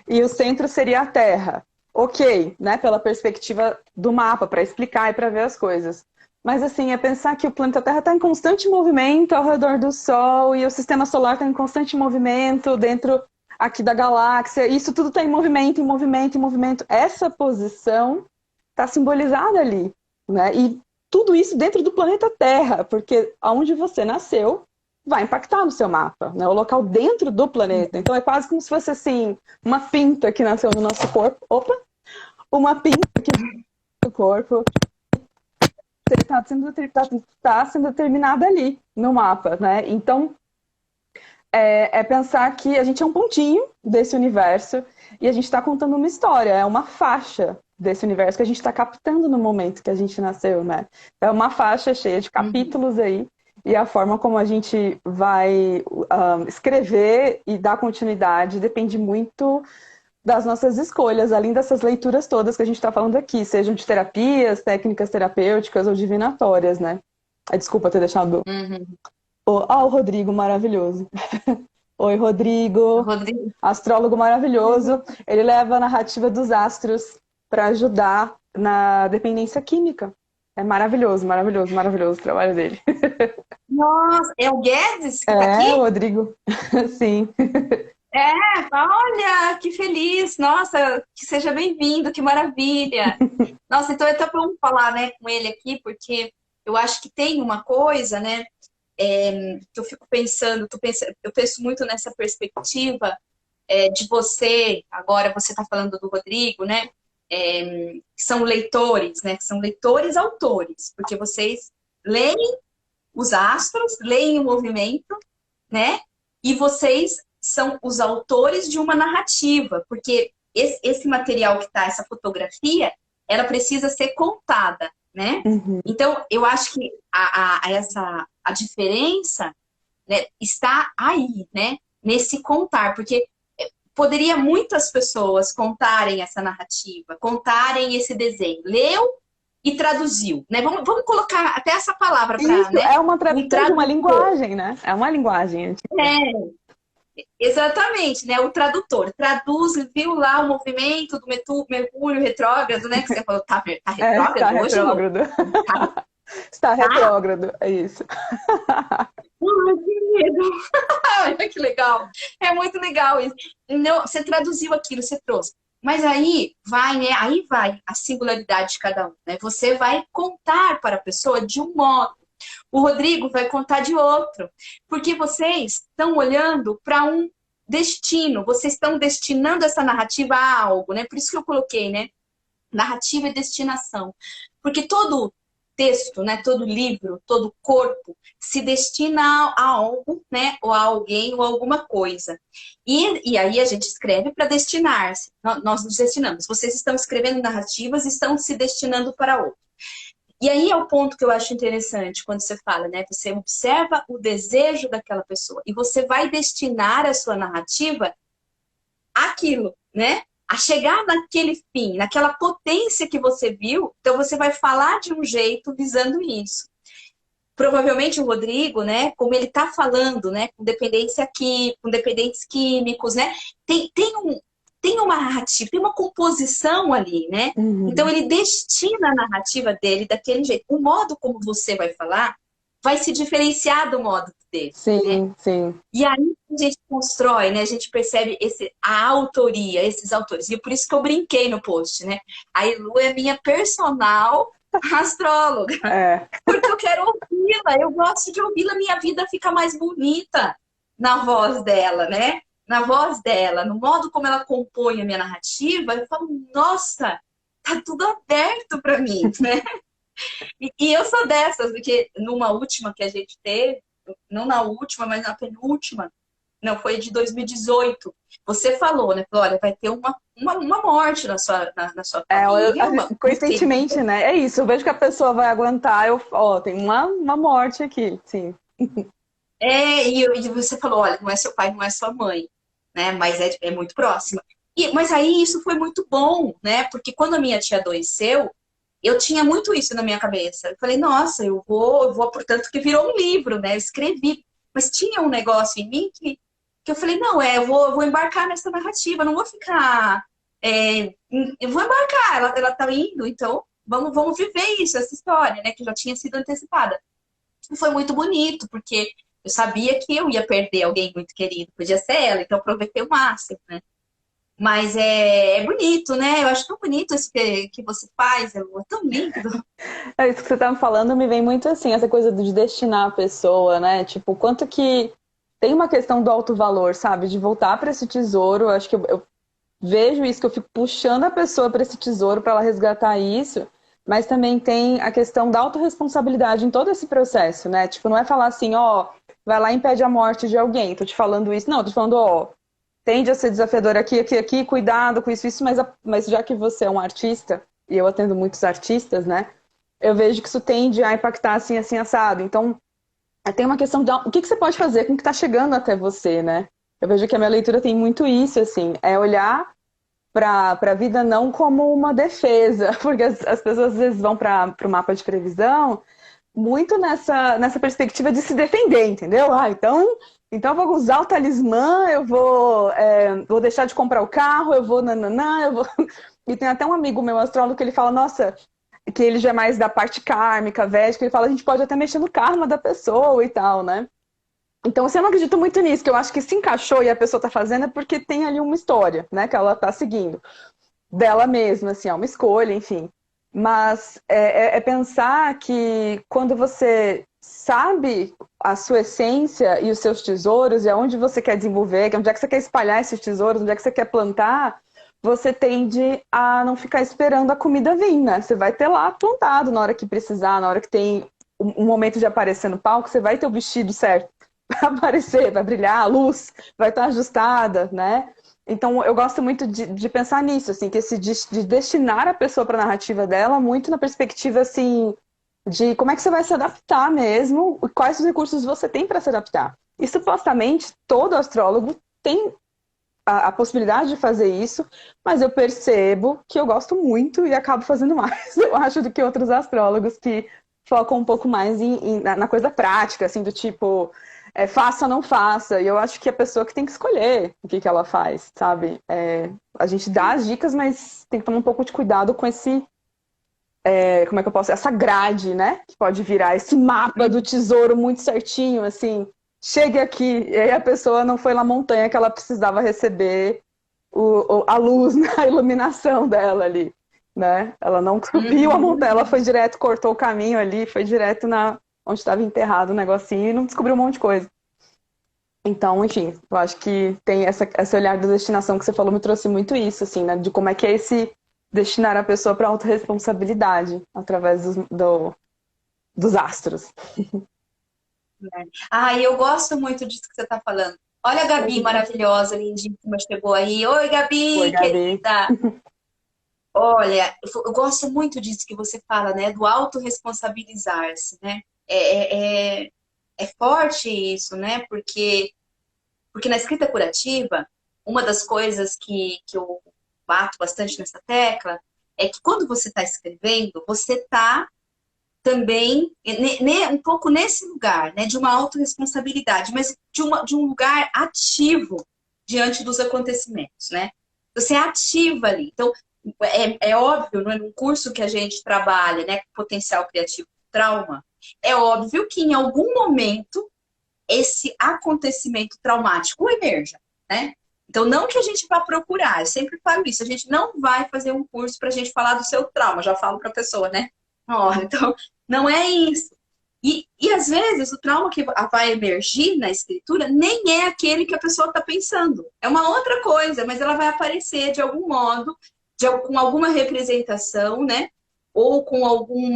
E o centro seria a Terra. Ok, né? Pela perspectiva do mapa, para explicar e para ver as coisas. Mas assim, é pensar que o planeta Terra está em constante movimento ao redor do Sol e o sistema solar está em constante movimento dentro aqui da galáxia. Isso tudo está em movimento, em movimento, em movimento. Essa posição está simbolizada ali, né? E tudo isso dentro do planeta Terra, porque aonde você nasceu vai impactar no seu mapa, né? O local dentro do planeta. Então é quase como se fosse assim, uma pinta que nasceu no nosso corpo. Opa! Uma pinta que nasceu no corpo está sendo determinada ali no mapa, né? Então é pensar que a gente é um pontinho desse universo e a gente está contando uma história, é uma faixa desse universo que a gente está captando no momento que a gente nasceu, né? É uma faixa cheia de capítulos aí. E a forma como a gente vai escrever e dar continuidade depende muito das nossas escolhas, além dessas leituras todas que a gente está falando aqui, sejam de terapias, técnicas terapêuticas ou divinatórias, né? Desculpa ter deixado... o Rodrigo, maravilhoso. Oi, Rodrigo. Rodrigo. Astrólogo maravilhoso. Ele leva a narrativa dos astros para ajudar na dependência química. É maravilhoso, maravilhoso, maravilhoso o trabalho dele. Nossa, é o Guedes que tá aqui? É, Rodrigo. Sim. Olha, que feliz. Nossa, que seja bem-vindo, que maravilha. Nossa, então é até bom falar, né, com ele aqui, porque eu acho que tem uma coisa, né? que eu fico pensando, eu penso muito nessa perspectiva de você, agora você está falando do Rodrigo, né? Que são leitores, né? Que são leitores autores, porque vocês leem os astros, leem o movimento, né? E vocês são os autores de uma narrativa, porque esse material que está, essa fotografia, ela precisa ser contada, né? Uhum. Então, eu acho que a diferença, né, está aí, né? Nesse contar, porque poderia muitas pessoas contarem essa narrativa, contarem esse desenho. Leu e traduziu, né? Vamos colocar até essa palavra para, Isso, né? é uma tradução de uma linguagem, né? É uma linguagem. Exatamente, né? O tradutor traduz, viu lá o movimento do Mercúrio retrógrado, né? Que você falou, tá retrógrado Está hoje, Lu? retrógrado. Está retrógrado, é isso. Ai, que medo! Olha que legal! É muito legal isso. Não, você traduziu aquilo, você trouxe. Mas aí vai, né? Aí vai a singularidade de cada um, né? Você vai contar para a pessoa de um modo. O Rodrigo vai contar de outro. Porque vocês estão olhando para um destino. Vocês estão destinando essa narrativa a algo, né? Por isso que eu coloquei, né? Narrativa e destinação. Porque todo texto, né, todo livro, todo corpo se destina a algo, né, ou a alguém ou a alguma coisa. E aí a gente escreve para destinar-se. Nós nos destinamos. Vocês estão escrevendo narrativas e estão se destinando para outro. E aí é o ponto que eu acho interessante quando você fala, né? Você observa o desejo daquela pessoa e você vai destinar a sua narrativa àquilo, né? A chegar naquele fim, naquela potência que você viu, então você vai falar de um jeito visando isso. Provavelmente o Rodrigo, né, como ele está falando, né, com dependentes químicos, né, tem uma narrativa, tem uma composição ali, né? Uhum. Então ele destina a narrativa dele daquele jeito. O modo como você vai falar vai se diferenciar do modo dele. Sim, né? sim. E aí a gente constrói, né? A gente percebe a autoria, esses autores. E por isso que eu brinquei no post, né? A Elu é minha personal astróloga. Porque eu quero ouvi-la, eu gosto de ouvi-la, minha vida fica mais bonita na voz dela, né? Na voz dela, no modo como ela compõe a minha narrativa, eu falo, nossa, tá tudo aberto para mim, né? E eu sou dessas, porque numa última que a gente teve, não na última, mas na penúltima, não, foi de 2018. Você falou, né? Falou, olha, vai ter uma morte na sua família. Coincidentemente, né? É isso, eu vejo que a pessoa vai aguentar, tem uma morte aqui, sim. E você falou, olha, não é seu pai, não é sua mãe, né? Mas é muito próxima. Mas aí isso foi muito bom, né? Porque quando a minha tia adoeceu, eu tinha muito isso na minha cabeça. Eu falei, nossa, eu vou, portanto, que virou um livro, né? Eu escrevi. Mas tinha um negócio em mim que eu falei, não, eu vou embarcar nessa narrativa, não vou ficar... eu vou embarcar, ela tá indo, então vamos viver isso, essa história, né? Que já tinha sido antecipada. E foi muito bonito, porque eu sabia que eu ia perder alguém muito querido, podia ser ela, então eu aproveitei o máximo, né? Mas é bonito, né? Eu acho tão bonito isso que você faz, é tão lindo. É isso que você tá me falando, me vem muito assim, essa coisa de destinar a pessoa, né? Tipo, quanto que tem uma questão do alto valor, sabe? De voltar para esse tesouro, acho que eu vejo isso, que eu fico puxando a pessoa para esse tesouro, para ela resgatar isso, mas também tem a questão da autorresponsabilidade em todo esse processo, né? Tipo, não é falar assim, vai lá e impede a morte de alguém, tô te falando isso. Não, tô te falando, tende a ser desafiador aqui, cuidado com isso, mas já que você é um artista, e eu atendo muitos artistas, né? Eu vejo que isso tende a impactar assim, assado. Então, tem uma questão de o que você pode fazer com o que está chegando até você, né? Eu vejo que a minha leitura tem muito isso, assim, é olhar para a vida não como uma defesa, porque as pessoas às vezes vão para o mapa de previsão muito nessa perspectiva de se defender, entendeu? Então eu vou usar o talismã, eu vou deixar de comprar o carro, eu vou nananã, eu vou... E tem até um amigo meu astrólogo que ele fala, nossa, que ele já é mais da parte kármica, védica, ele fala, a gente pode até mexer no karma da pessoa e tal, né? Então, eu não acredito muito nisso, que eu acho que se encaixou e a pessoa tá fazendo é porque tem ali uma história, né, que ela tá seguindo, dela mesma, assim, é uma escolha, enfim. Mas é pensar que quando você sabe a sua essência e os seus tesouros, e aonde você quer desenvolver, onde é que você quer espalhar esses tesouros, onde é que você quer plantar, você tende a não ficar esperando a comida vir, né? Você vai ter lá plantado na hora que precisar, na hora que tem um momento de aparecer no palco, você vai ter o vestido certo para aparecer, vai brilhar, a luz vai estar ajustada, né? Então, eu gosto muito de pensar nisso, assim, que de destinar a pessoa para a narrativa dela muito na perspectiva, assim, de como é que você vai se adaptar mesmo, e quais os recursos você tem para se adaptar. E supostamente todo astrólogo tem a possibilidade de fazer isso, mas eu percebo que eu gosto muito e acabo fazendo mais, eu acho, do que outros astrólogos que focam um pouco mais na coisa prática, assim, do tipo, faça ou não faça. E eu acho que a pessoa que tem que escolher o que ela faz, sabe? A gente dá as dicas, mas tem que tomar um pouco de cuidado com esse como é que eu posso... Essa grade, né? Que pode virar esse mapa do tesouro muito certinho, assim. Chegue aqui. E aí a pessoa não foi na montanha que ela precisava receber a luz, a iluminação dela ali, né? Ela não subiu a montanha, ela foi direto, cortou o caminho ali, foi direto onde estava enterrado o negocinho e não descobriu um monte de coisa. Então, enfim, eu acho que tem esse olhar da destinação que você falou, me trouxe muito isso, assim, né? De como é que é esse destinar a pessoa para autorresponsabilidade através dos astros. Ah, eu gosto muito disso que você está falando. Olha a Gabi, maravilhosa, lindíssima, chegou aí. Oi, Gabi, Oi, Gabi. querida. Olha, eu gosto muito disso que você fala, né? Do autorresponsabilizar-se, né? É forte isso, né? Porque na escrita curativa, uma das coisas que eu bato bastante nessa tecla é que quando você está escrevendo, você está também um pouco nesse lugar, né, de uma autorresponsabilidade, mas de um lugar ativo diante dos acontecimentos, né? Você é ativa ali. Então, é óbvio, não é num curso que a gente trabalha, né, com potencial criativo trauma, é óbvio que em algum momento esse acontecimento traumático emerja, né? Então, não que a gente vá procurar, eu sempre falo isso, a gente não vai fazer um curso para a gente falar do seu trauma, já falo para a pessoa, né? Então, não é isso. E às vezes o trauma que vai emergir na escritura nem é aquele que a pessoa está pensando. É uma outra coisa, mas ela vai aparecer de algum modo, com alguma representação, né? Ou com um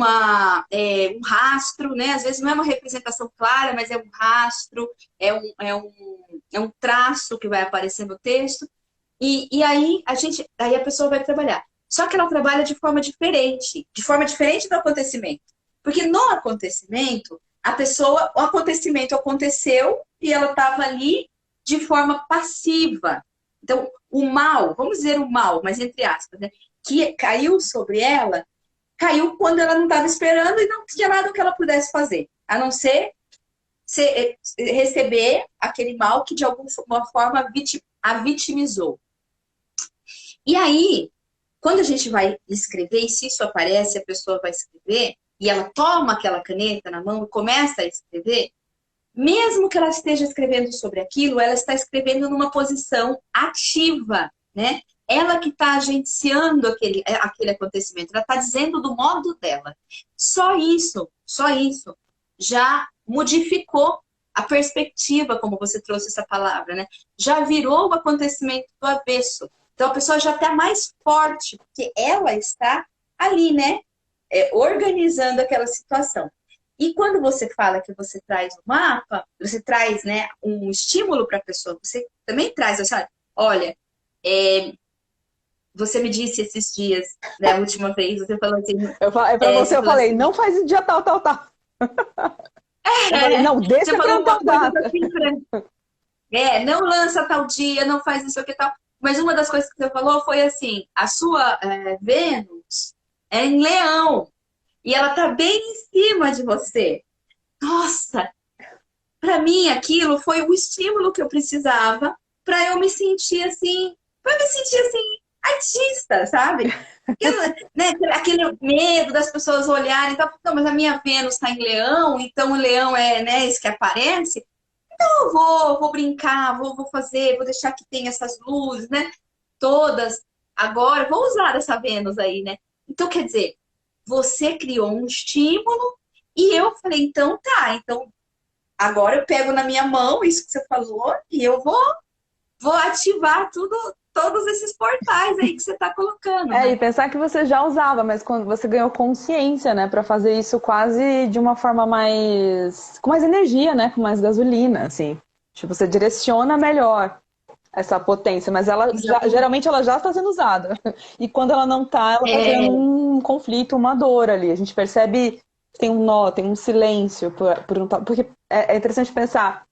rastro, né? Às vezes não é uma representação clara, mas é um rastro, é um traço que vai aparecer no texto. E aí a pessoa vai trabalhar. Só que ela trabalha de forma diferente do acontecimento. Porque no acontecimento, o acontecimento aconteceu e ela estava ali de forma passiva. Então, o mal, vamos dizer o mal, mas entre aspas, né, que caiu sobre ela, caiu quando ela não estava esperando e não tinha nada que ela pudesse fazer, a não ser receber aquele mal que de alguma forma a vitimizou. E aí, quando a gente vai escrever, e se isso aparece, a pessoa vai escrever, e ela toma aquela caneta na mão e começa a escrever, mesmo que ela esteja escrevendo sobre aquilo, ela está escrevendo numa posição ativa, né? Ela que está agenciando aquele acontecimento, ela está dizendo do modo dela. Só isso já modificou a perspectiva, como você trouxe essa palavra, né? Já virou o acontecimento do avesso. Então a pessoa já está mais forte, porque ela está ali, né? Organizando aquela situação. E quando você fala que você traz o mapa, você traz, né, um estímulo para a pessoa, você também traz, assim, olha, você me disse esses dias, né, a última vez, você falou assim... Para você eu falei, assim, não faz dia tal. Eu falei, não, deixa para tal data. Assim, não lança tal dia, não faz isso aqui tal. Mas uma das coisas que você falou foi assim, a sua Vênus é em Leão. E ela tá bem em cima de você. Nossa! Para mim, aquilo foi o estímulo que eu precisava para eu me sentir assim, artista, sabe? Aquele medo das pessoas olharem, então, não, mas a minha Vênus está em Leão, então o Leão é, né, isso que aparece. Então eu vou brincar, vou fazer, vou deixar que tenha essas luzes, né? Todas. Agora, vou usar essa Vênus aí, né? Então, quer dizer, você criou um estímulo e eu falei, então tá, então agora eu pego na minha mão isso que você falou e eu vou ativar tudo, todos esses portais aí que você está colocando. E pensar que você já usava, mas quando você ganhou consciência, né, para fazer isso quase de uma forma com mais energia, né, com mais gasolina, assim. Tipo, você direciona melhor essa potência, mas geralmente ela já está sendo usada. E quando ela não está, ela está tendo um conflito, uma dor ali. A gente percebe que tem um nó, tem um silêncio porque é interessante pensar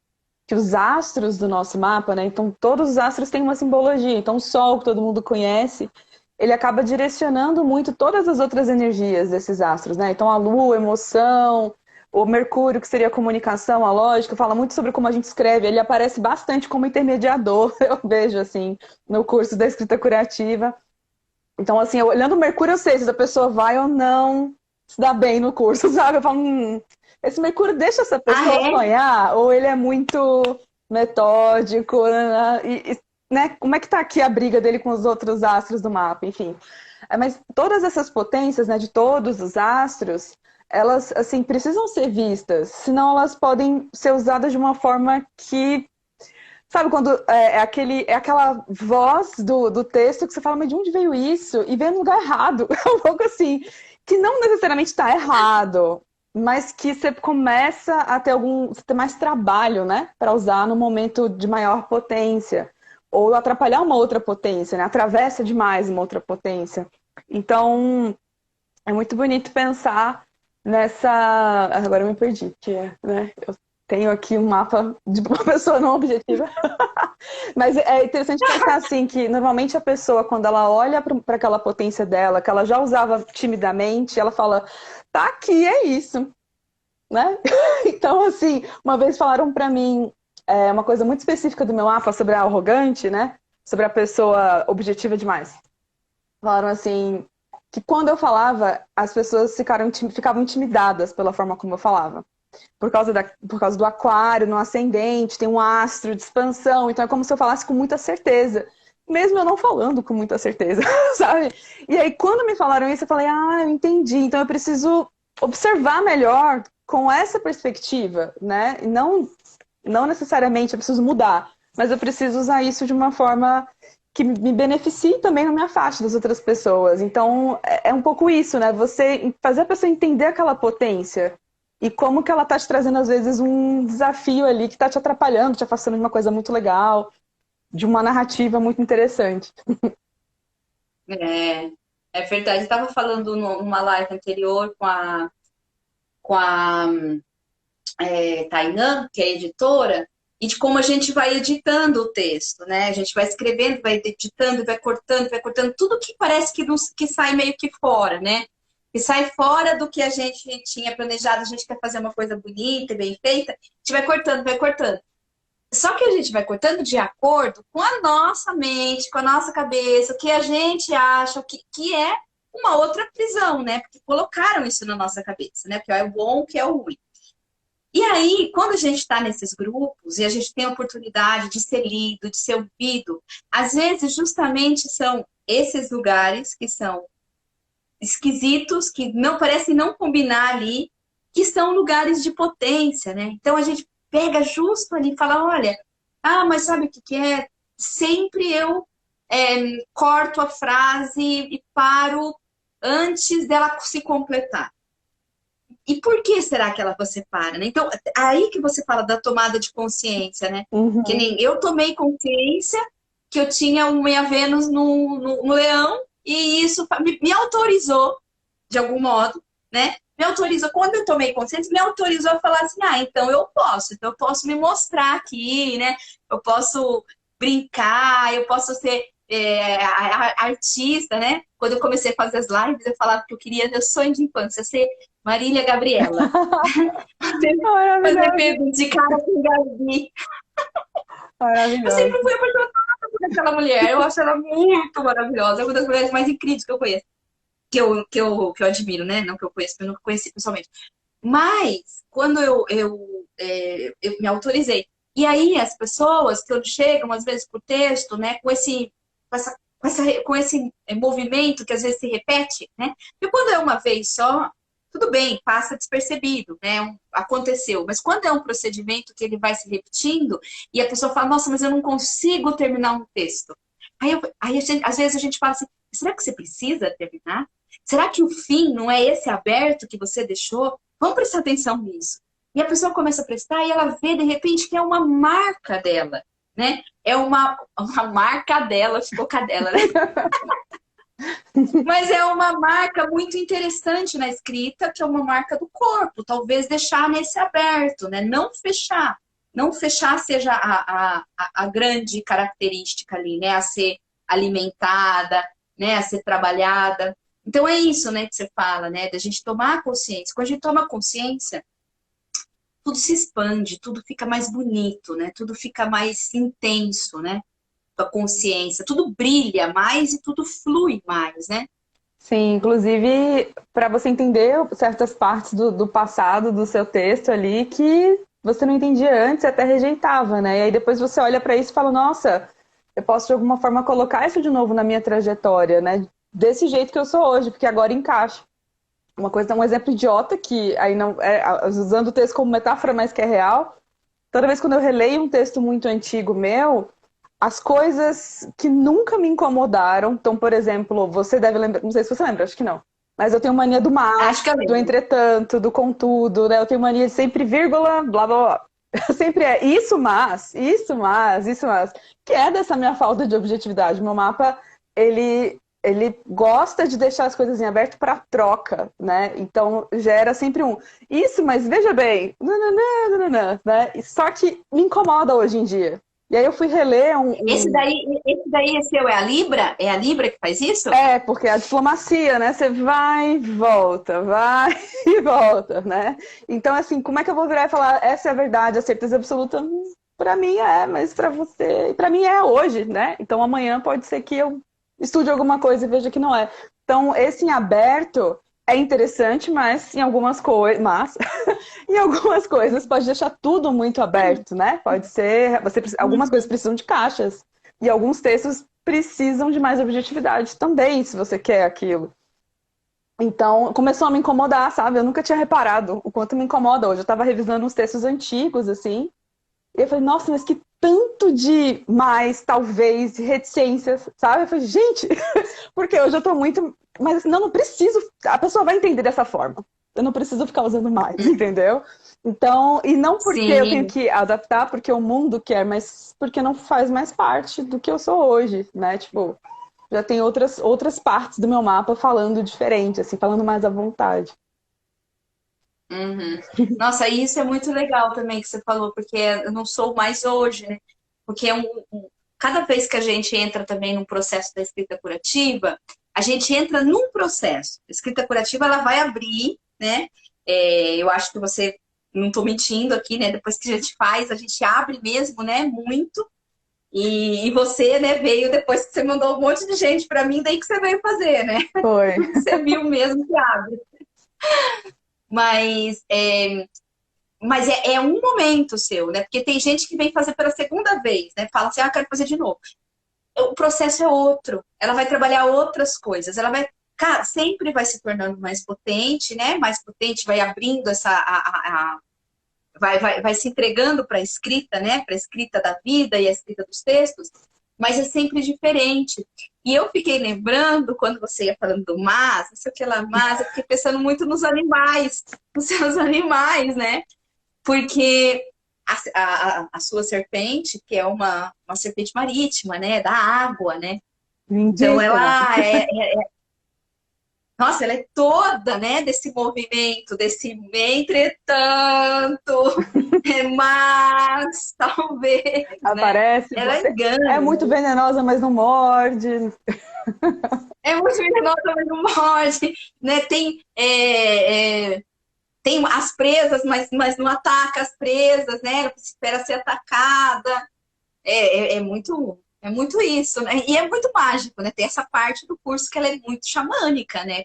que os astros do nosso mapa, né? Então todos os astros têm uma simbologia. Então o Sol, que todo mundo conhece, ele acaba direcionando muito todas as outras energias desses astros, né? Então a Lua, a emoção, o Mercúrio, que seria a comunicação, a lógica, fala muito sobre como a gente escreve. Ele aparece bastante como intermediador, eu vejo, assim, no curso da escrita curativa. Então, assim, olhando o Mercúrio, eu sei se a pessoa vai ou não se dá bem no curso, sabe? Eu falo, esse Mercúrio deixa essa pessoa sonhar? Ou ele é muito metódico, né? Né? Como é que tá aqui a briga dele com os outros astros do mapa? Enfim. Mas todas essas potências, né, de todos os astros, elas, assim, precisam ser vistas, senão elas podem ser usadas de uma forma que... Sabe quando é aquela voz do texto que você fala, mas de onde veio isso? E veio no lugar errado. É um pouco assim, que não necessariamente está errado, mas que você começa a ter mais trabalho, né? Para usar no momento de maior potência. Ou atrapalhar uma outra potência, né? Atravessa demais uma outra potência. Então, é muito bonito pensar nessa... Agora eu me perdi, né? Eu tenho aqui um mapa de uma pessoa não objetiva. Mas é interessante pensar assim, que normalmente a pessoa, quando ela olha para aquela potência dela, que ela já usava timidamente, ela fala, tá aqui, é isso. Né? Então, assim, uma vez falaram para mim uma coisa muito específica do meu mapa sobre a arrogante, né? Sobre a pessoa objetiva demais. Falaram assim, que quando eu falava, as pessoas ficavam intimidadas pela forma como eu falava. Por causa do aquário, no ascendente, tem um astro de expansão, então é como se eu falasse com muita certeza. Mesmo eu não falando com muita certeza, sabe? E aí, quando me falaram isso, eu falei, eu entendi, então eu preciso observar melhor com essa perspectiva, né? E não necessariamente eu preciso mudar, mas eu preciso usar isso de uma forma que me beneficie também, não me afaste das outras pessoas. Então, é um pouco isso, né? Você fazer a pessoa entender aquela potência e como que ela tá te trazendo, às vezes, um desafio ali que tá te atrapalhando, te afastando de uma coisa muito legal, de uma narrativa muito interessante. É verdade. Eu estava falando numa live anterior com a Tainã, que é editora, e de como a gente vai editando o texto, né? A gente vai escrevendo, vai editando, vai cortando, tudo que parece que sai meio que fora, né? Que sai fora do que a gente tinha planejado, a gente quer fazer uma coisa bonita e bem feita, a gente vai cortando, vai cortando. Só que a gente vai cortando de acordo com a nossa mente, com a nossa cabeça, o que a gente acha, que é uma outra prisão, né? Porque colocaram isso na nossa cabeça, né? Que é o bom, que é o ruim. E aí, quando a gente está nesses grupos e a gente tem a oportunidade de ser lido, de ser ouvido, às vezes justamente são esses lugares que são esquisitos, que não parecem não combinar ali, que são lugares de potência, né? Então a gente pega justo ali e fala, olha, mas sabe o que é? Sempre eu corto a frase e paro antes dela se completar. E por que será que você para, né? Então, aí que você fala da tomada de consciência, né? Uhum. Que nem eu tomei consciência que eu tinha uma Vênus no Leão e isso me autorizou, de algum modo, né? Me autorizou, quando eu tomei consciência, me autorizou a falar assim, então eu posso me mostrar aqui, né? Eu posso brincar, eu posso ser artista, né? Quando eu comecei a fazer as lives, eu falava que eu queria, meu sonho de infância, ser Marília Gabriela. Fazer perguntas de cara com Gabi. Eu sempre fui apaixonada por aquela mulher, eu acho ela muito maravilhosa, é uma das mulheres mais incríveis que eu conheço. Que eu admiro, né? Não que eu conheço, eu nunca conheci pessoalmente. Mas, quando eu me autorizei. E aí, as pessoas que chegam, às vezes, pro texto, né? Com esse movimento que às vezes se repete, né? E quando é uma vez só, tudo bem, passa despercebido, né? Aconteceu. Mas quando é um procedimento que ele vai se repetindo e a pessoa fala, nossa, mas eu não consigo terminar um texto. Às vezes a gente fala assim, será que você precisa terminar? Será que o fim não é esse aberto que você deixou? Vamos prestar atenção nisso. E a pessoa começa a prestar e ela vê, de repente, que é uma marca dela, né? É uma marca dela, ficou cadela, né? Mas é uma marca muito interessante na escrita, que é uma marca do corpo. Talvez deixar nesse aberto, né? Não fechar. Não fechar seja a grande característica ali, né? A ser alimentada, né? A ser trabalhada. Então é isso, né, que você fala, né? Da gente tomar consciência. Quando a gente toma consciência, tudo se expande, tudo fica mais bonito, né? Tudo fica mais intenso, né? A consciência, tudo brilha mais e tudo flui mais, né? Sim, inclusive para você entender certas partes do passado do seu texto ali que você não entendia antes e até rejeitava, né? E aí depois você olha para isso e fala, nossa, eu posso de alguma forma colocar isso de novo na minha trajetória, né? Desse jeito que eu sou hoje, porque agora encaixa. Uma coisa, um exemplo idiota que aí não usando o texto como metáfora, mas que é real. Toda vez quando eu releio um texto muito antigo meu, as coisas que nunca me incomodaram, então, por exemplo, você deve lembrar, não sei se você lembra, acho que não, mas eu tenho mania do Acho que eu mas, do lembro. entretanto, do contudo, né? Eu tenho mania de sempre vírgula, blá, blá, blá. Sempre é isso, mas, que é dessa minha falta de objetividade. Meu mapa, ele gosta de deixar as coisas em aberto para troca, né? Então, gera sempre isso, mas veja bem, nananã, né? Só que me incomoda hoje em dia. E aí eu fui reler Esse daí seu é a Libra? É a Libra que faz isso? É, porque a diplomacia, né? Você vai vai e volta, né? Então, assim, como é que eu vou virar e falar essa é a verdade, a certeza absoluta? Pra mim é, mas pra você... Pra mim é hoje, né? Então amanhã pode ser que eu estude alguma coisa e veja que não é. Então, esse em aberto é interessante, mas em algumas coisas... em algumas coisas pode deixar tudo muito aberto, né? Pode ser... algumas coisas precisam de caixas. E alguns textos precisam de mais objetividade também, se você quer aquilo. Então, começou a me incomodar, sabe? Eu nunca tinha reparado o quanto me incomoda hoje. Eu estava revisando uns textos antigos, assim, e eu falei, nossa, mas que tanto de mais, talvez, de reticências, sabe? Eu falei, gente, porque hoje eu tô muito... Mas assim, não preciso... A pessoa vai entender dessa forma. Eu não preciso ficar usando mais, entendeu? Então, e não porque eu tenho Sim. que adaptar, porque o mundo quer, mas porque não faz mais parte do que eu sou hoje, né? Tipo, já tem outras partes do meu mapa falando diferente, assim, falando mais à vontade. Uhum. Nossa, isso é muito legal também que você falou, porque eu não sou mais hoje, né? Porque cada vez que a gente entra também num processo da escrita curativa, a gente entra num processo. A escrita curativa, ela vai abrir, né? Eu acho que você, não estou mentindo aqui, né? Depois que a gente faz, a gente abre mesmo, né? Muito. E você, né, veio depois que você mandou um monte de gente para mim, daí que você veio fazer, né? Foi. Você viu mesmo que abre. Mas é um momento seu, né? Porque tem gente que vem fazer pela segunda vez, né? Fala assim, quero fazer de novo. O processo é outro. Ela vai trabalhar outras coisas. Ela vai, cara, sempre vai se tornando mais potente, né? Mais potente, vai abrindo vai se entregando para a escrita, né? Para a escrita da vida e a escrita dos textos. Mas é sempre diferente. E eu fiquei lembrando, quando você ia falando do mas, não sei o que lá, mas, eu fiquei pensando muito nos animais, nos seus animais, né? Porque a sua serpente, que é uma serpente marítima, né? Da água, né? Então Lindíssima. ela nossa, ela é toda, né? Desse movimento, desse entretanto, mas talvez, né? Aparece, Ela você engana. é muito venenosa, mas não morde. É muito venenosa, mas não morde, né? Tem as presas, mas não ataca as presas, né? Ela espera ser atacada. É muito isso, né? E é muito mágico, né? Tem essa parte do curso que ela é muito xamânica, né?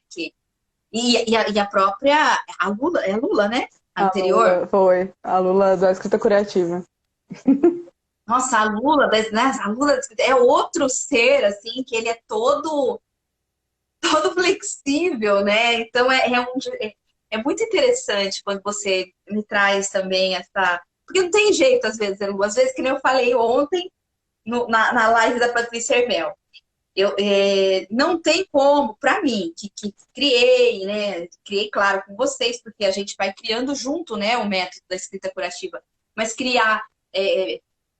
E a própria, a Lula, é a Lula, né? A A anterior. Lula foi a Lula da escrita curativa. Nossa, a Lula, né? A Lula é outro ser, assim, que ele é todo flexível, né? Então é muito interessante quando você me traz também essa... Porque não tem jeito, às vezes, Lu. Às vezes, que nem eu falei ontem na live da Patrícia Hermel. Não tem como, para mim, que criei, né? Criei, claro, com vocês, porque a gente vai criando junto, né, o método da escrita curativa. Mas criar,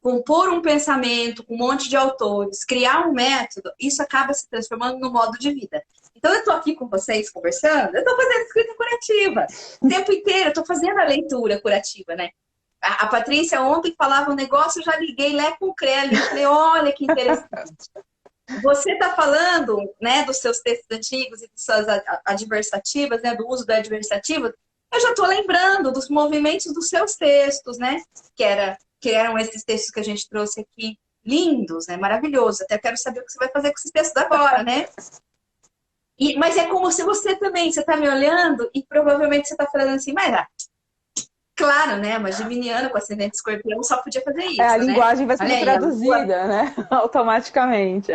compor um pensamento com um monte de autores, criar um método, isso acaba se transformando no modo de vida. Então, eu estou aqui com vocês conversando, eu estou fazendo escrita curativa. O tempo inteiro, eu estou fazendo a leitura curativa, né? A Patrícia ontem falava um negócio, eu já liguei lá com o Crélio e falei, olha que interessante. Você está falando, né, dos seus textos antigos e das suas adversativas, né, do uso da adversativa. Eu já estou lembrando dos movimentos dos seus textos, né, que eram esses textos que a gente trouxe aqui, lindos, né, maravilhosos. Até quero saber o que você vai fazer com esses textos agora, né? Mas é como se você também, você está me olhando e provavelmente você está falando assim, mas claro, né? Uma geminiana com ascendente escorpião só podia fazer isso, a né? linguagem vai sendo traduzida, né? Automaticamente.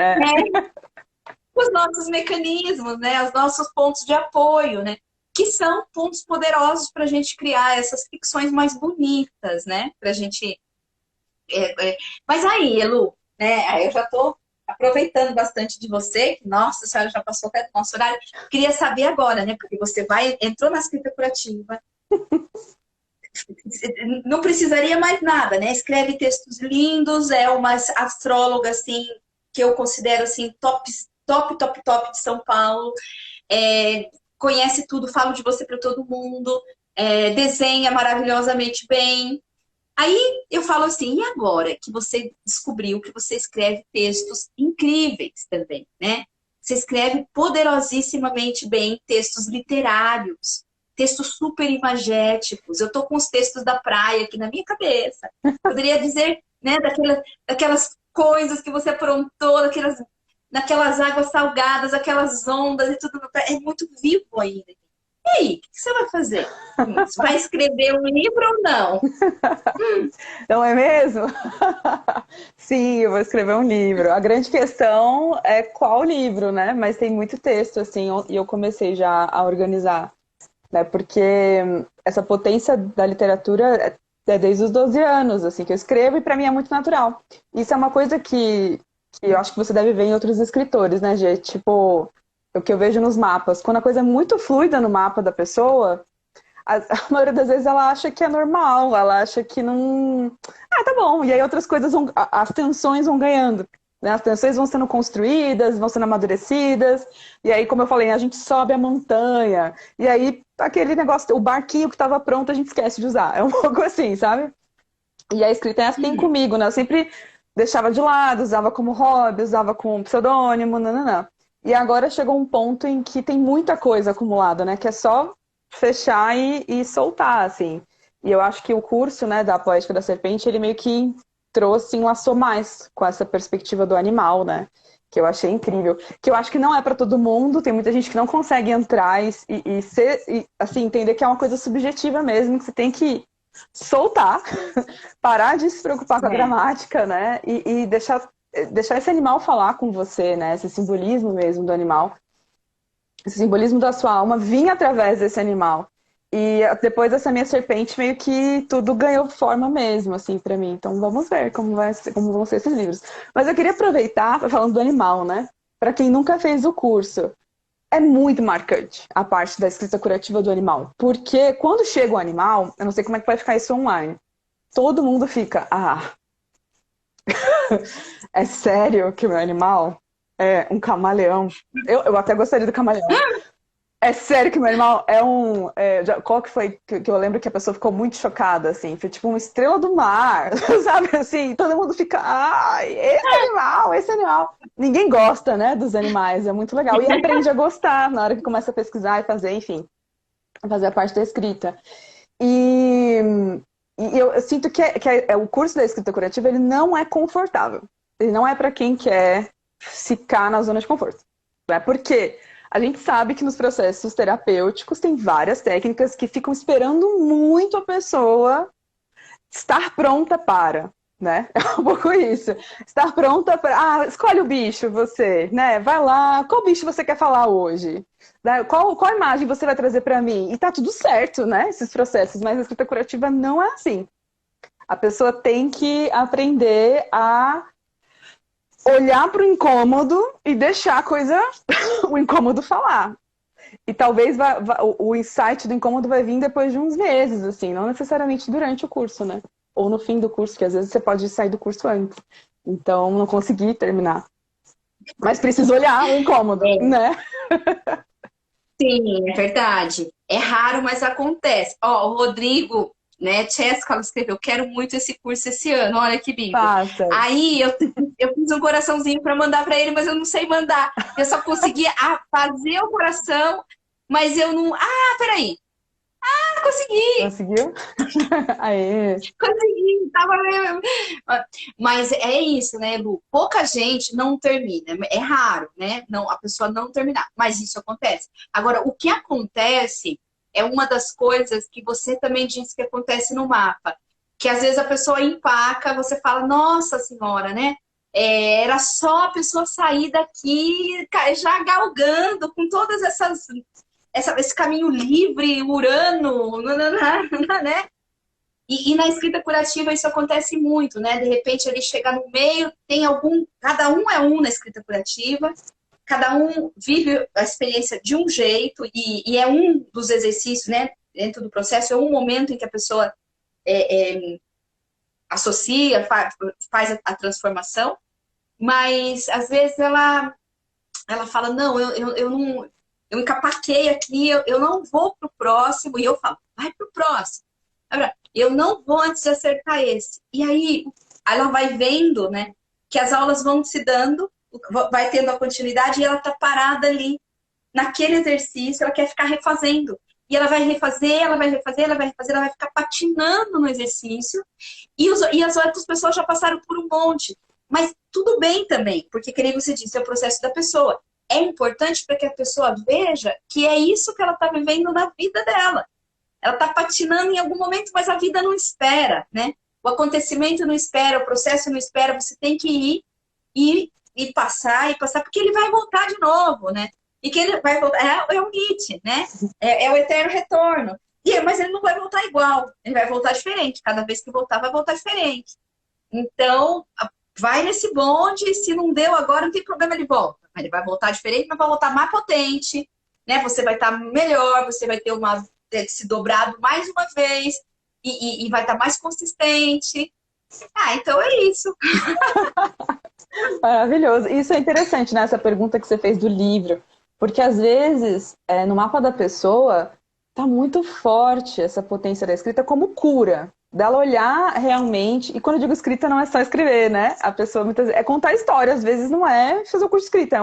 Os nossos mecanismos, né? Os nossos pontos de apoio, né? Que são pontos poderosos para a gente criar essas ficções mais bonitas, né? Para a gente... Mas aí, Elu, né? Eu já estou aproveitando bastante de você, que, nossa, a senhora já passou até do nosso horário. Queria saber agora, né? Porque você entrou na escrita curativa, não precisaria mais nada, né? Escreve textos lindos, é uma astróloga, assim, que eu considero, assim, top de São Paulo. Conhece tudo, falo de você para todo mundo, desenha maravilhosamente bem. Aí eu falo assim, e agora que você descobriu que você escreve textos incríveis também, né? Você escreve poderosíssimamente bem textos literários, textos super imagéticos. Eu tô com os textos da praia aqui na minha cabeça. Poderia dizer, né, daquelas coisas que você aprontou, naquelas águas salgadas, aquelas ondas e tudo. É muito vivo ainda. E aí, o que você vai fazer? Você vai escrever um livro ou não? Não é mesmo? Sim, eu vou escrever um livro. A grande questão é qual livro, né? Mas tem muito texto, assim, e eu comecei já a organizar, né? Porque essa potência da literatura é desde os 12 anos, assim, que eu escrevo, e para mim é muito natural. Isso é uma coisa que eu acho que você deve ver em outros escritores, né, Gê? Tipo, o que eu vejo nos mapas. Quando a coisa é muito fluida no mapa da pessoa, a maioria das vezes ela acha que é normal, ela acha que não... tá bom. E aí outras coisas as tensões vão ganhando, né? As tensões vão sendo construídas, vão sendo amadurecidas, e aí, como eu falei, a gente sobe a montanha, e aí aquele negócio, o barquinho que estava pronto, a gente esquece de usar. É um pouco assim, sabe? E a escrita é assim comigo, né? Eu sempre deixava de lado, usava como hobby, usava com pseudônimo, nananã. E agora chegou um ponto em que tem muita coisa acumulada, né? Que é só fechar e soltar, assim. E eu acho que o curso, né, da Poética da Serpente, ele meio que trouxe, enlaçou mais com essa perspectiva do animal, né? Que eu achei incrível. Que eu acho que não é para todo mundo, tem muita gente que não consegue entrar e assim, entender que é uma coisa subjetiva mesmo, que você tem que soltar, parar de se preocupar com a gramática, né? E deixar esse animal falar com você, né? Esse simbolismo mesmo do animal. Esse simbolismo da sua alma vinha através desse animal. E depois dessa minha serpente, meio que tudo ganhou forma mesmo, assim, pra mim. Então vamos ver como vão ser esses livros. Mas eu queria aproveitar, falando do animal, né? Pra quem nunca fez o curso, é muito marcante a parte da escrita curativa do animal. Porque quando chega o animal, eu não sei como é que vai ficar isso online, todo mundo fica, é sério que o meu animal é um camaleão? Eu até gostaria do camaleão. É sério que o meu animal é um... qual que foi que eu lembro que a pessoa ficou muito chocada, assim? Foi tipo uma estrela do mar, sabe? Assim, todo mundo fica... esse animal. Ninguém gosta, né, dos animais. É muito legal. E aprende a gostar na hora que começa a pesquisar e fazer, enfim, fazer a parte da escrita. E eu sinto que o curso da escrita curativa, ele não é confortável. Ele não é para quem quer ficar na zona de conforto. Né? Porque a gente sabe que nos processos terapêuticos tem várias técnicas que ficam esperando muito a pessoa estar pronta para. né? É um pouco isso. Está pronta para... Ah, escolhe o bicho, você, né? Vai lá, qual bicho você quer falar hoje? Né? Qual imagem você vai trazer para mim? E tá tudo certo, né? Esses processos, mas a escrita curativa não é assim. A pessoa tem que aprender a olhar para o incômodo e deixar a coisa, o incômodo falar. E talvez o insight do incômodo vai vir depois de uns meses, assim, não necessariamente durante o curso, né? Ou no fim do curso, que às vezes você pode sair do curso antes. Então, não consegui terminar. Mas preciso olhar o incômodo, né? Sim, é verdade. É raro, mas acontece. Ó, o Rodrigo, né, Chesca, escreveu, quero muito esse curso esse ano, olha que lindo. Passa. Aí eu fiz um coraçãozinho para mandar para ele, mas eu não sei mandar. Eu só conseguia fazer o coração, mas eu não... Ah, peraí. Ah, consegui! Conseguiu? Aê. Consegui, tava mesmo. Mas é isso, né, Lu? Pouca gente não termina. É raro, né? Não, a pessoa não terminar. Mas isso acontece. Agora, o que acontece é uma das coisas que você também disse que acontece no mapa. Que às vezes a pessoa empaca, você fala, nossa senhora, né? Era só a pessoa sair daqui já galgando com todas esse caminho livre, Urano, né? E na escrita curativa isso acontece muito, né? De repente ele chega no meio, tem cada um é um na escrita curativa, cada um vive a experiência de um jeito, e é um dos exercícios, né? Dentro do processo, é um momento em que a pessoa associa, faz a transformação, mas às vezes ela fala, não, eu não... Eu encapaquei aqui, eu não vou pro próximo, e eu falo, vai pro próximo. Eu não vou antes de acertar esse. E aí, ela vai vendo, né, que as aulas vão se dando, vai tendo a continuidade, e ela tá parada ali, naquele exercício, ela quer ficar refazendo. E ela vai refazer, ela vai refazer, ela vai refazer, ela vai ficar patinando no exercício, e as outras pessoas já passaram por um monte. Mas tudo bem também, porque, que nem você disse, é o processo da pessoa. É importante para que a pessoa veja que é isso que ela está vivendo na vida dela. Ela está patinando em algum momento, mas a vida não espera, né? O acontecimento não espera, o processo não espera, você tem que ir e passar, porque ele vai voltar de novo, né? E que ele vai voltar, é um Nietzsche, né? É o eterno retorno. Mas ele não vai voltar igual, ele vai voltar diferente. Cada vez que voltar, vai voltar diferente. Então, vai nesse bonde, se não deu agora, não tem problema, ele volta. Ele vai voltar diferente, mas vai voltar mais potente, né? Você vai estar melhor, você vai ter se dobrado mais uma vez e vai estar mais consistente. Então é isso. Maravilhoso. Isso é interessante, né? Essa pergunta que você fez do livro. Porque às vezes, no mapa da pessoa, tá muito forte essa potência da escrita como cura. Dela olhar realmente, e quando eu digo escrita não é só escrever, né? A pessoa muitas vezes é contar história, às vezes não é fazer o curso de escrita,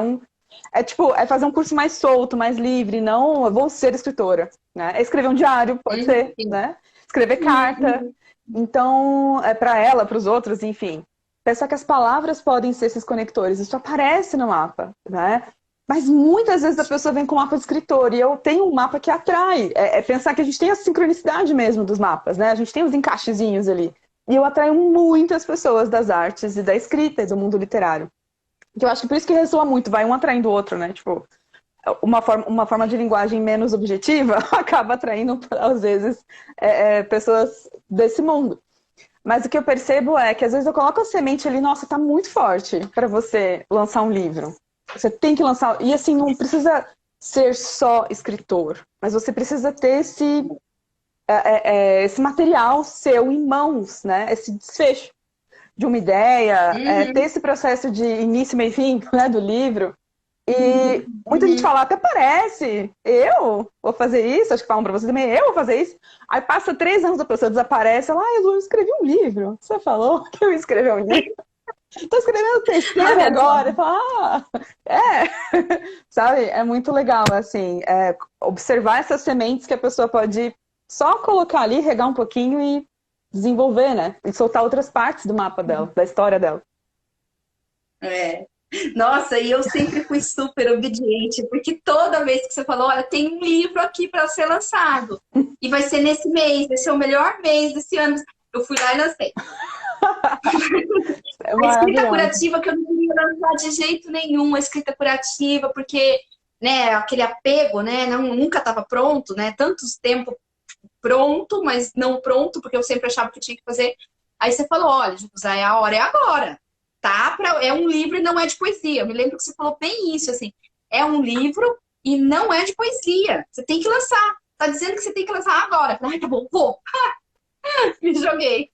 é fazer um curso mais solto, mais livre, não eu vou ser escritora, né? É escrever um diário, pode ser, né? Escrever carta. Então, é para ela, para os outros, enfim. Pensar que as palavras podem ser esses conectores, isso aparece no mapa, né? Mas muitas vezes a pessoa vem com um mapa de escritor, e eu tenho um mapa que atrai. Pensar que a gente tem a sincronicidade mesmo dos mapas, né? A gente tem os encaixezinhos ali. E eu atraio muitas pessoas das artes e da escrita e do mundo literário. Que eu acho que por isso que ressoa muito, vai um atraindo o outro, né? Tipo, uma forma de linguagem menos objetiva acaba atraindo, às vezes, pessoas desse mundo. Mas o que eu percebo é que às vezes eu coloco a semente ali, nossa, tá muito forte para você lançar um livro. Você tem que lançar... E assim, não precisa ser só escritor, mas você precisa ter esse material seu em mãos, né? Esse desfecho de uma ideia, ter esse processo de início, meio e fim, né, do livro. E muita gente fala, até parece, eu vou fazer isso, acho que falam pra você também, eu vou fazer isso. Aí passa 3 anos, a pessoa desaparece, ela, eu escrevi um livro. Você falou que eu ia escrever um livro? Tô escrevendo o terceiro agora. Falo, sabe? É muito legal, assim, observar essas sementes que a pessoa pode só colocar ali, regar um pouquinho e desenvolver, né? E soltar outras partes do mapa dela, da história dela. Nossa, e eu sempre fui super obediente, porque toda vez que você falou, olha, tem um livro aqui para ser lançado, e vai ser nesse mês, vai ser o melhor mês desse ano, eu fui lá e lancei. É A escrita maravilhoso. curativa que eu não queria lançar de jeito nenhum, a escrita curativa, porque, né, aquele apego, né, nunca estava pronto, né, tantos tempos pronto, mas não pronto, porque eu sempre achava que tinha que fazer. Aí você falou, olha, José, a hora é agora, tá? É um livro e não é de poesia. Eu me lembro que você falou bem isso, assim, é um livro e não é de poesia. Você tem que lançar. Tá dizendo que você tem que lançar agora. Eu falei, ai, tá bom, vou. Me joguei.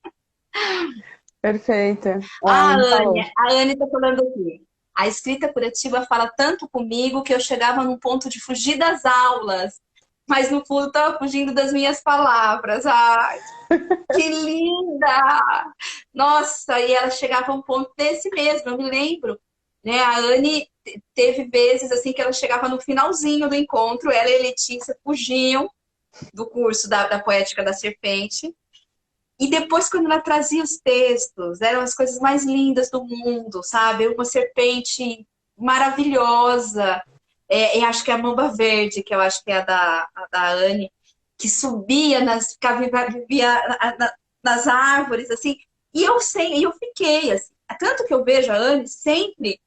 Perfeita. A Ah, Anne falou. A Anne tá falando aqui. A escrita curativa fala tanto comigo que eu chegava num ponto de fugir das aulas, mas no fundo estava fugindo das minhas palavras. Ai, que linda! Nossa, e ela chegava a um ponto desse mesmo, eu me lembro. Né? A Anne teve vezes assim que ela chegava no finalzinho do encontro, ela e a Letícia fugiam do curso da Poética da Serpente. E depois, quando ela trazia os textos, eram as coisas mais lindas do mundo, sabe? Uma serpente maravilhosa. E acho que é a mamba verde, que eu acho que é a da Anne, que subia, vivia nas árvores, assim. E eu fiquei, assim. Tanto que eu vejo a Anne sempre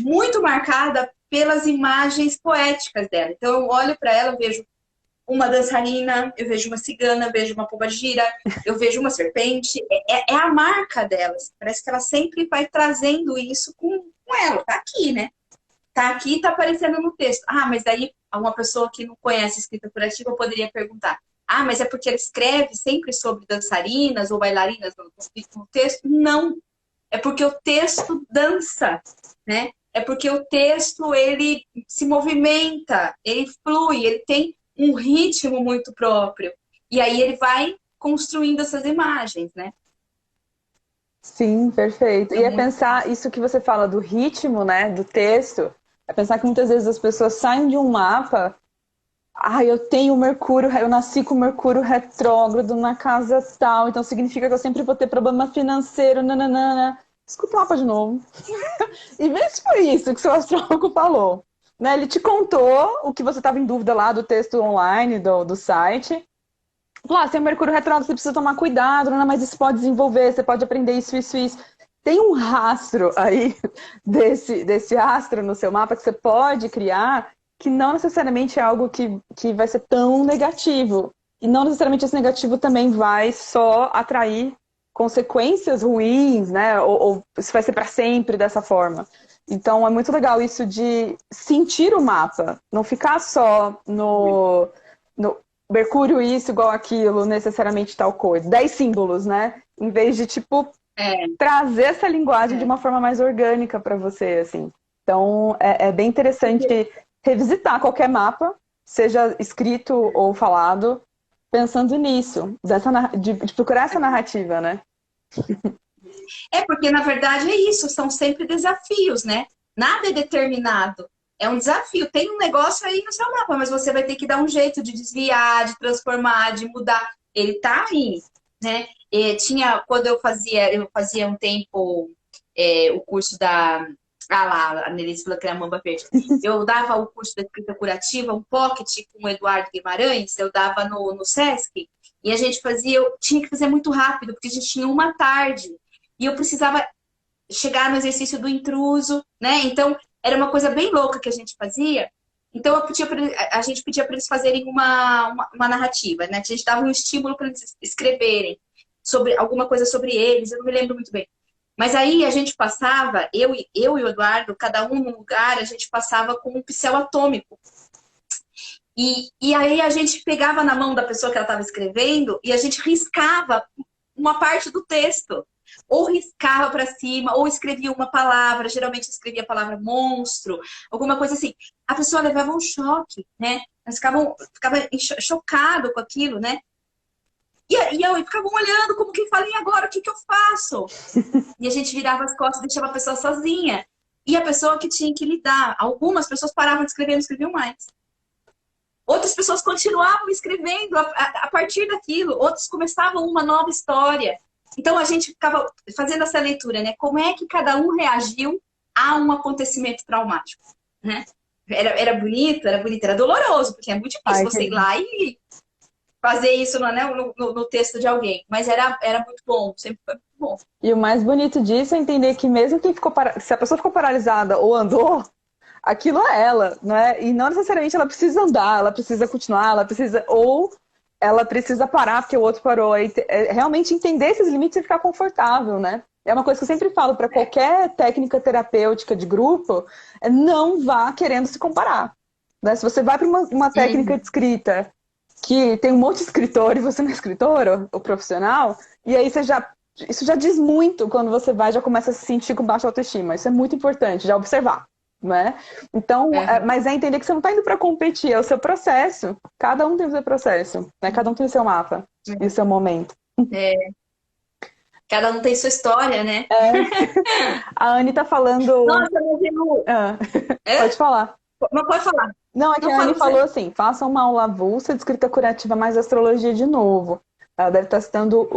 muito marcada pelas imagens poéticas dela. Então, eu olho para ela, eu vejo uma dançarina, eu vejo uma cigana, eu vejo uma pombagira, eu vejo uma serpente. É a marca delas. Parece que ela sempre vai trazendo isso com ela. Tá aqui, né? Tá aqui e tá aparecendo no texto. Ah, mas daí uma pessoa que não conhece escrita curativa poderia perguntar: ah, mas é porque ela escreve sempre sobre dançarinas ou bailarinas no texto? Não. É porque o texto dança, né? É porque o texto, ele se movimenta, ele flui, ele tem um ritmo muito próprio. E aí ele vai construindo essas imagens, né? Sim, perfeito. É E é muito... pensar isso que você fala do ritmo, né, do texto, é pensar que muitas vezes as pessoas saem de um mapa, eu tenho Mercúrio, eu nasci com Mercúrio retrógrado na casa tal, então significa que eu sempre vou ter problema financeiro, nananana. Escuta o mapa de novo. E vê se foi isso que seu astrólogo falou. Né? Ele te contou o que você estava em dúvida lá do texto online, do site. Falou, se é Mercúrio retrógrado, você precisa tomar cuidado, não, mas isso pode desenvolver, você pode aprender isso, isso, isso. Tem um rastro aí desse astro no seu mapa que você pode criar, que não necessariamente é algo que vai ser tão negativo. E não necessariamente esse negativo também vai só atrair consequências ruins, né? Ou isso vai ser para sempre dessa forma. Então é muito legal isso de sentir o mapa, não ficar só no Mercúrio isso igual aquilo, necessariamente tal coisa. 10 símbolos, né? Em vez de, tipo, É, trazer essa linguagem de é. uma forma mais orgânica para você, assim. Então, é bem interessante revisitar qualquer mapa, seja escrito ou falado, pensando nisso, de procurar essa narrativa, né? Porque, na verdade, é isso, são sempre desafios, né? Nada é determinado. É um desafio. Tem um negócio aí no seu mapa, mas você vai ter que dar um jeito de desviar, de transformar, de mudar. Ele tá aí, né? Quando eu fazia um tempo o curso da. Ah lá, a Nelise falou que era Mamba Verde. Eu dava o curso da escrita curativa, um pocket com o Eduardo Guimarães, eu dava no Sesc, e a gente eu tinha que fazer muito rápido, porque a gente tinha uma tarde. E eu precisava chegar no exercício do intruso, né? Então, era uma coisa bem louca que a gente fazia. Então, a gente pedia para eles fazerem uma narrativa, né? A gente dava um estímulo para eles escreverem sobre alguma coisa sobre eles, eu não me lembro muito bem. Mas aí a gente passava, eu e o Eduardo, cada um num lugar, a gente passava com um pincel atômico. E aí a gente pegava na mão da pessoa que ela estava escrevendo e a gente riscava uma parte do texto. Ou riscava para cima, ou escrevia uma palavra, geralmente escrevia a palavra monstro, alguma coisa assim. A pessoa levava um choque, né? Elas ficava chocado com aquilo, né? E ficavam olhando como quem fala, e agora, o que eu faço? E a gente virava as costas e deixava a pessoa sozinha. E a pessoa que tinha que lidar. Algumas pessoas paravam de escrever e não escreviam mais. Outras pessoas continuavam escrevendo a partir daquilo. Outros começavam uma nova história. Então, a gente ficava fazendo essa leitura, né? Como é que cada um reagiu a um acontecimento traumático, né? Era bonito, era doloroso, porque é muito difícil você ir lá fazer isso né, no texto de alguém. Mas era muito bom, sempre foi muito bom. E o mais bonito disso é entender que mesmo quem ficou se a pessoa ficou paralisada ou andou, aquilo é ela, né? E não necessariamente ela precisa andar, ela precisa continuar, ou ela precisa parar porque o outro parou. Realmente entender esses limites e ficar confortável, né? É uma coisa que eu sempre falo para qualquer técnica terapêutica de grupo, não vá querendo se comparar. Né? Se você vai para uma técnica de escrita que tem um monte de escritor e você não é escritor ou profissional, e aí isso já diz muito quando você já começa a se sentir com baixa autoestima. Isso é muito importante, já observar. Né? Então, mas é entender que você não está indo para competir, é o seu processo. Cada um tem o seu processo, né? Cada um tem o seu mapa e o seu momento. Cada um tem sua história, né? A Anne tá falando. Nossa, meu Deus! Pode falar. Não pode falar. Não, é que a Anne falou assim: faça uma aula avulsa de escrita curativa mais astrologia de novo. Ela deve estar citando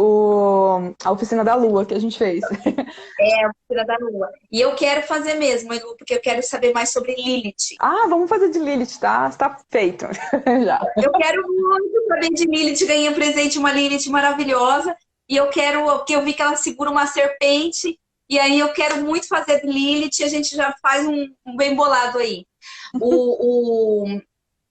a Oficina da Lua que a gente fez. A Oficina da Lua. E eu quero fazer mesmo, Elu, porque eu quero saber mais sobre Lilith. Vamos fazer de Lilith, tá? Está feito. Já. Eu quero muito saber de Lilith. Ganhei um presente, uma Lilith maravilhosa. E eu quero, porque eu vi que ela segura uma serpente. E aí eu quero muito fazer de Lilith. E a gente já faz um bem bolado aí. O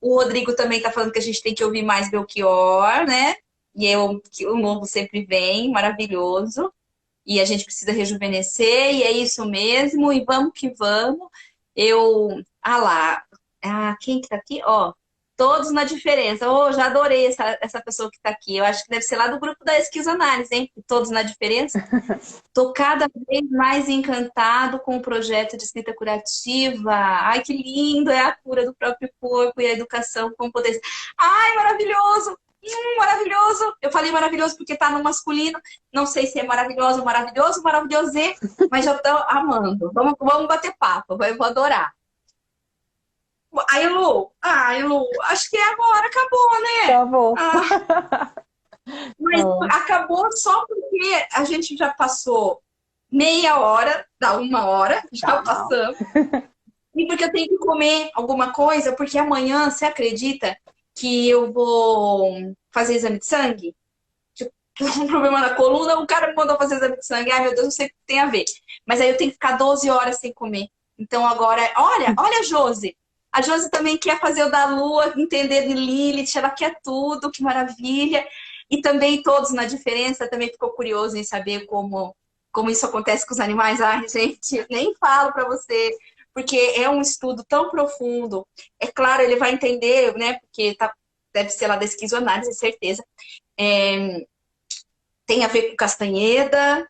Rodrigo também tá falando que a gente tem que ouvir mais Belchior, né? E que o novo sempre vem, maravilhoso. E a gente precisa rejuvenescer, e é isso mesmo, e vamos que vamos. Quem que tá aqui? Todos na diferença. Já adorei essa pessoa que tá aqui. Eu acho que deve ser lá do grupo da Esquizoanálise, hein? Todos na diferença. Tô cada vez mais encantado com o projeto de escrita curativa. Ai, que lindo! É a cura do próprio corpo e a educação com poder. Ai, maravilhoso! Maravilhoso! Eu falei maravilhoso porque tá no masculino. Não sei se é maravilhoso, maravilhosê, mas já tô amando. Vamos bater papo, eu vou adorar. Aí, Lu, acho que agora acabou, né? Acabou. Mas acabou só porque a gente já passou meia hora, dá 1 hora, já passamos. E porque eu tenho que comer alguma coisa, porque amanhã, você acredita que eu vou fazer exame de sangue? Tô com um problema na coluna, o cara me mandou fazer exame de sangue. Ai, meu Deus, não sei o que tem a ver. Mas aí eu tenho que ficar 12 horas sem comer. Então agora, olha a Josi. A Josi também quer fazer o da Lua, entender de Lilith, ela quer tudo, que maravilha. E também todos na diferença, também ficou curioso em saber como isso acontece com os animais. Ai, gente, nem falo pra você, porque é um estudo tão profundo. É claro, ele vai entender, né, porque deve ser lá da esquizoanálise, certeza. Tem a ver com Castanheda,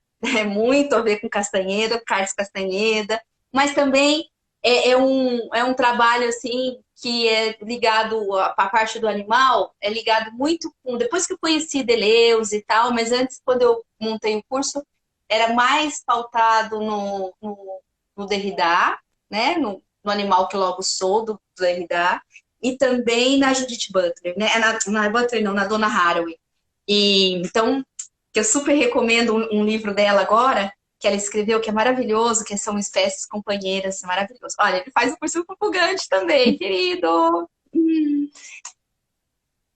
muito a ver com Castanheda, Carlos Castanheda, mas também é um trabalho assim que é ligado à parte do animal, é ligado muito com... Depois que eu conheci Deleuze e tal, mas antes, quando eu montei o curso, era mais pautado no Derrida, né? No animal que logo sou, do Derrida, e também na Judith Butler, né? Na Butler não, na Donna Haraway. Então, que eu super recomendo um livro dela agora, que ela escreveu, que é maravilhoso, que são espécies companheiras, maravilhoso. Olha, ele faz o curso propagante também, querido.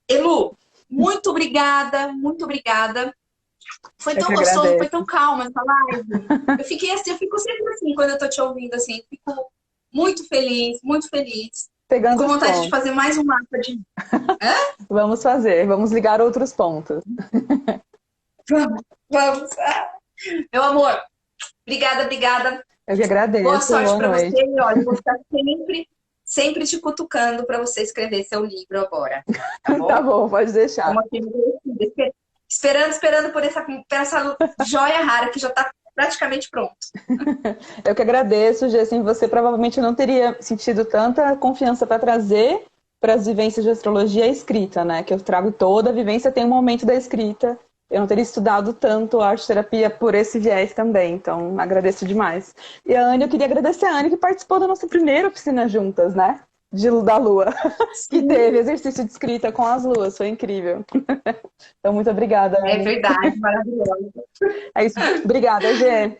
Elu, muito obrigada, muito obrigada. Foi tão gostoso, foi tão calma essa live. Eu fico sempre assim, quando eu tô te ouvindo, assim, fico muito feliz, muito feliz. Pegando com vontade de fazer mais um mapa de... Vamos fazer, vamos ligar outros pontos. Vamos. Meu amor, obrigada. Eu que agradeço. Boa sorte para você. Noite. Olha, eu vou estar sempre te cutucando para você escrever seu livro agora. Tá bom? Tá bom, pode deixar. Esperando por essa joia rara que já está praticamente pronto. Eu que agradeço, Gê. Sem você provavelmente não teria sentido tanta confiança para trazer para as vivências de astrologia a escrita, né? Que eu trago toda a vivência, tem um momento da escrita. Eu não teria estudado tanto a arte-terapia por esse viés também, então agradeço demais. E a Anne, eu queria agradecer a Anne que participou da nossa primeira oficina juntas, né? Da Lua, que teve exercício de escrita com as luas, foi incrível. Então, muito obrigada, Anne. É verdade, maravilhoso. É isso, obrigada, Gê.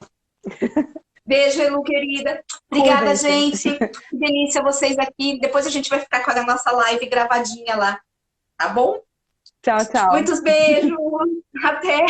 Beijo, Elu, querida. Obrigada, gente. Que delícia vocês aqui. Depois a gente vai ficar com a nossa live gravadinha lá, tá bom? Tchau, tchau. Muitos beijos. Até.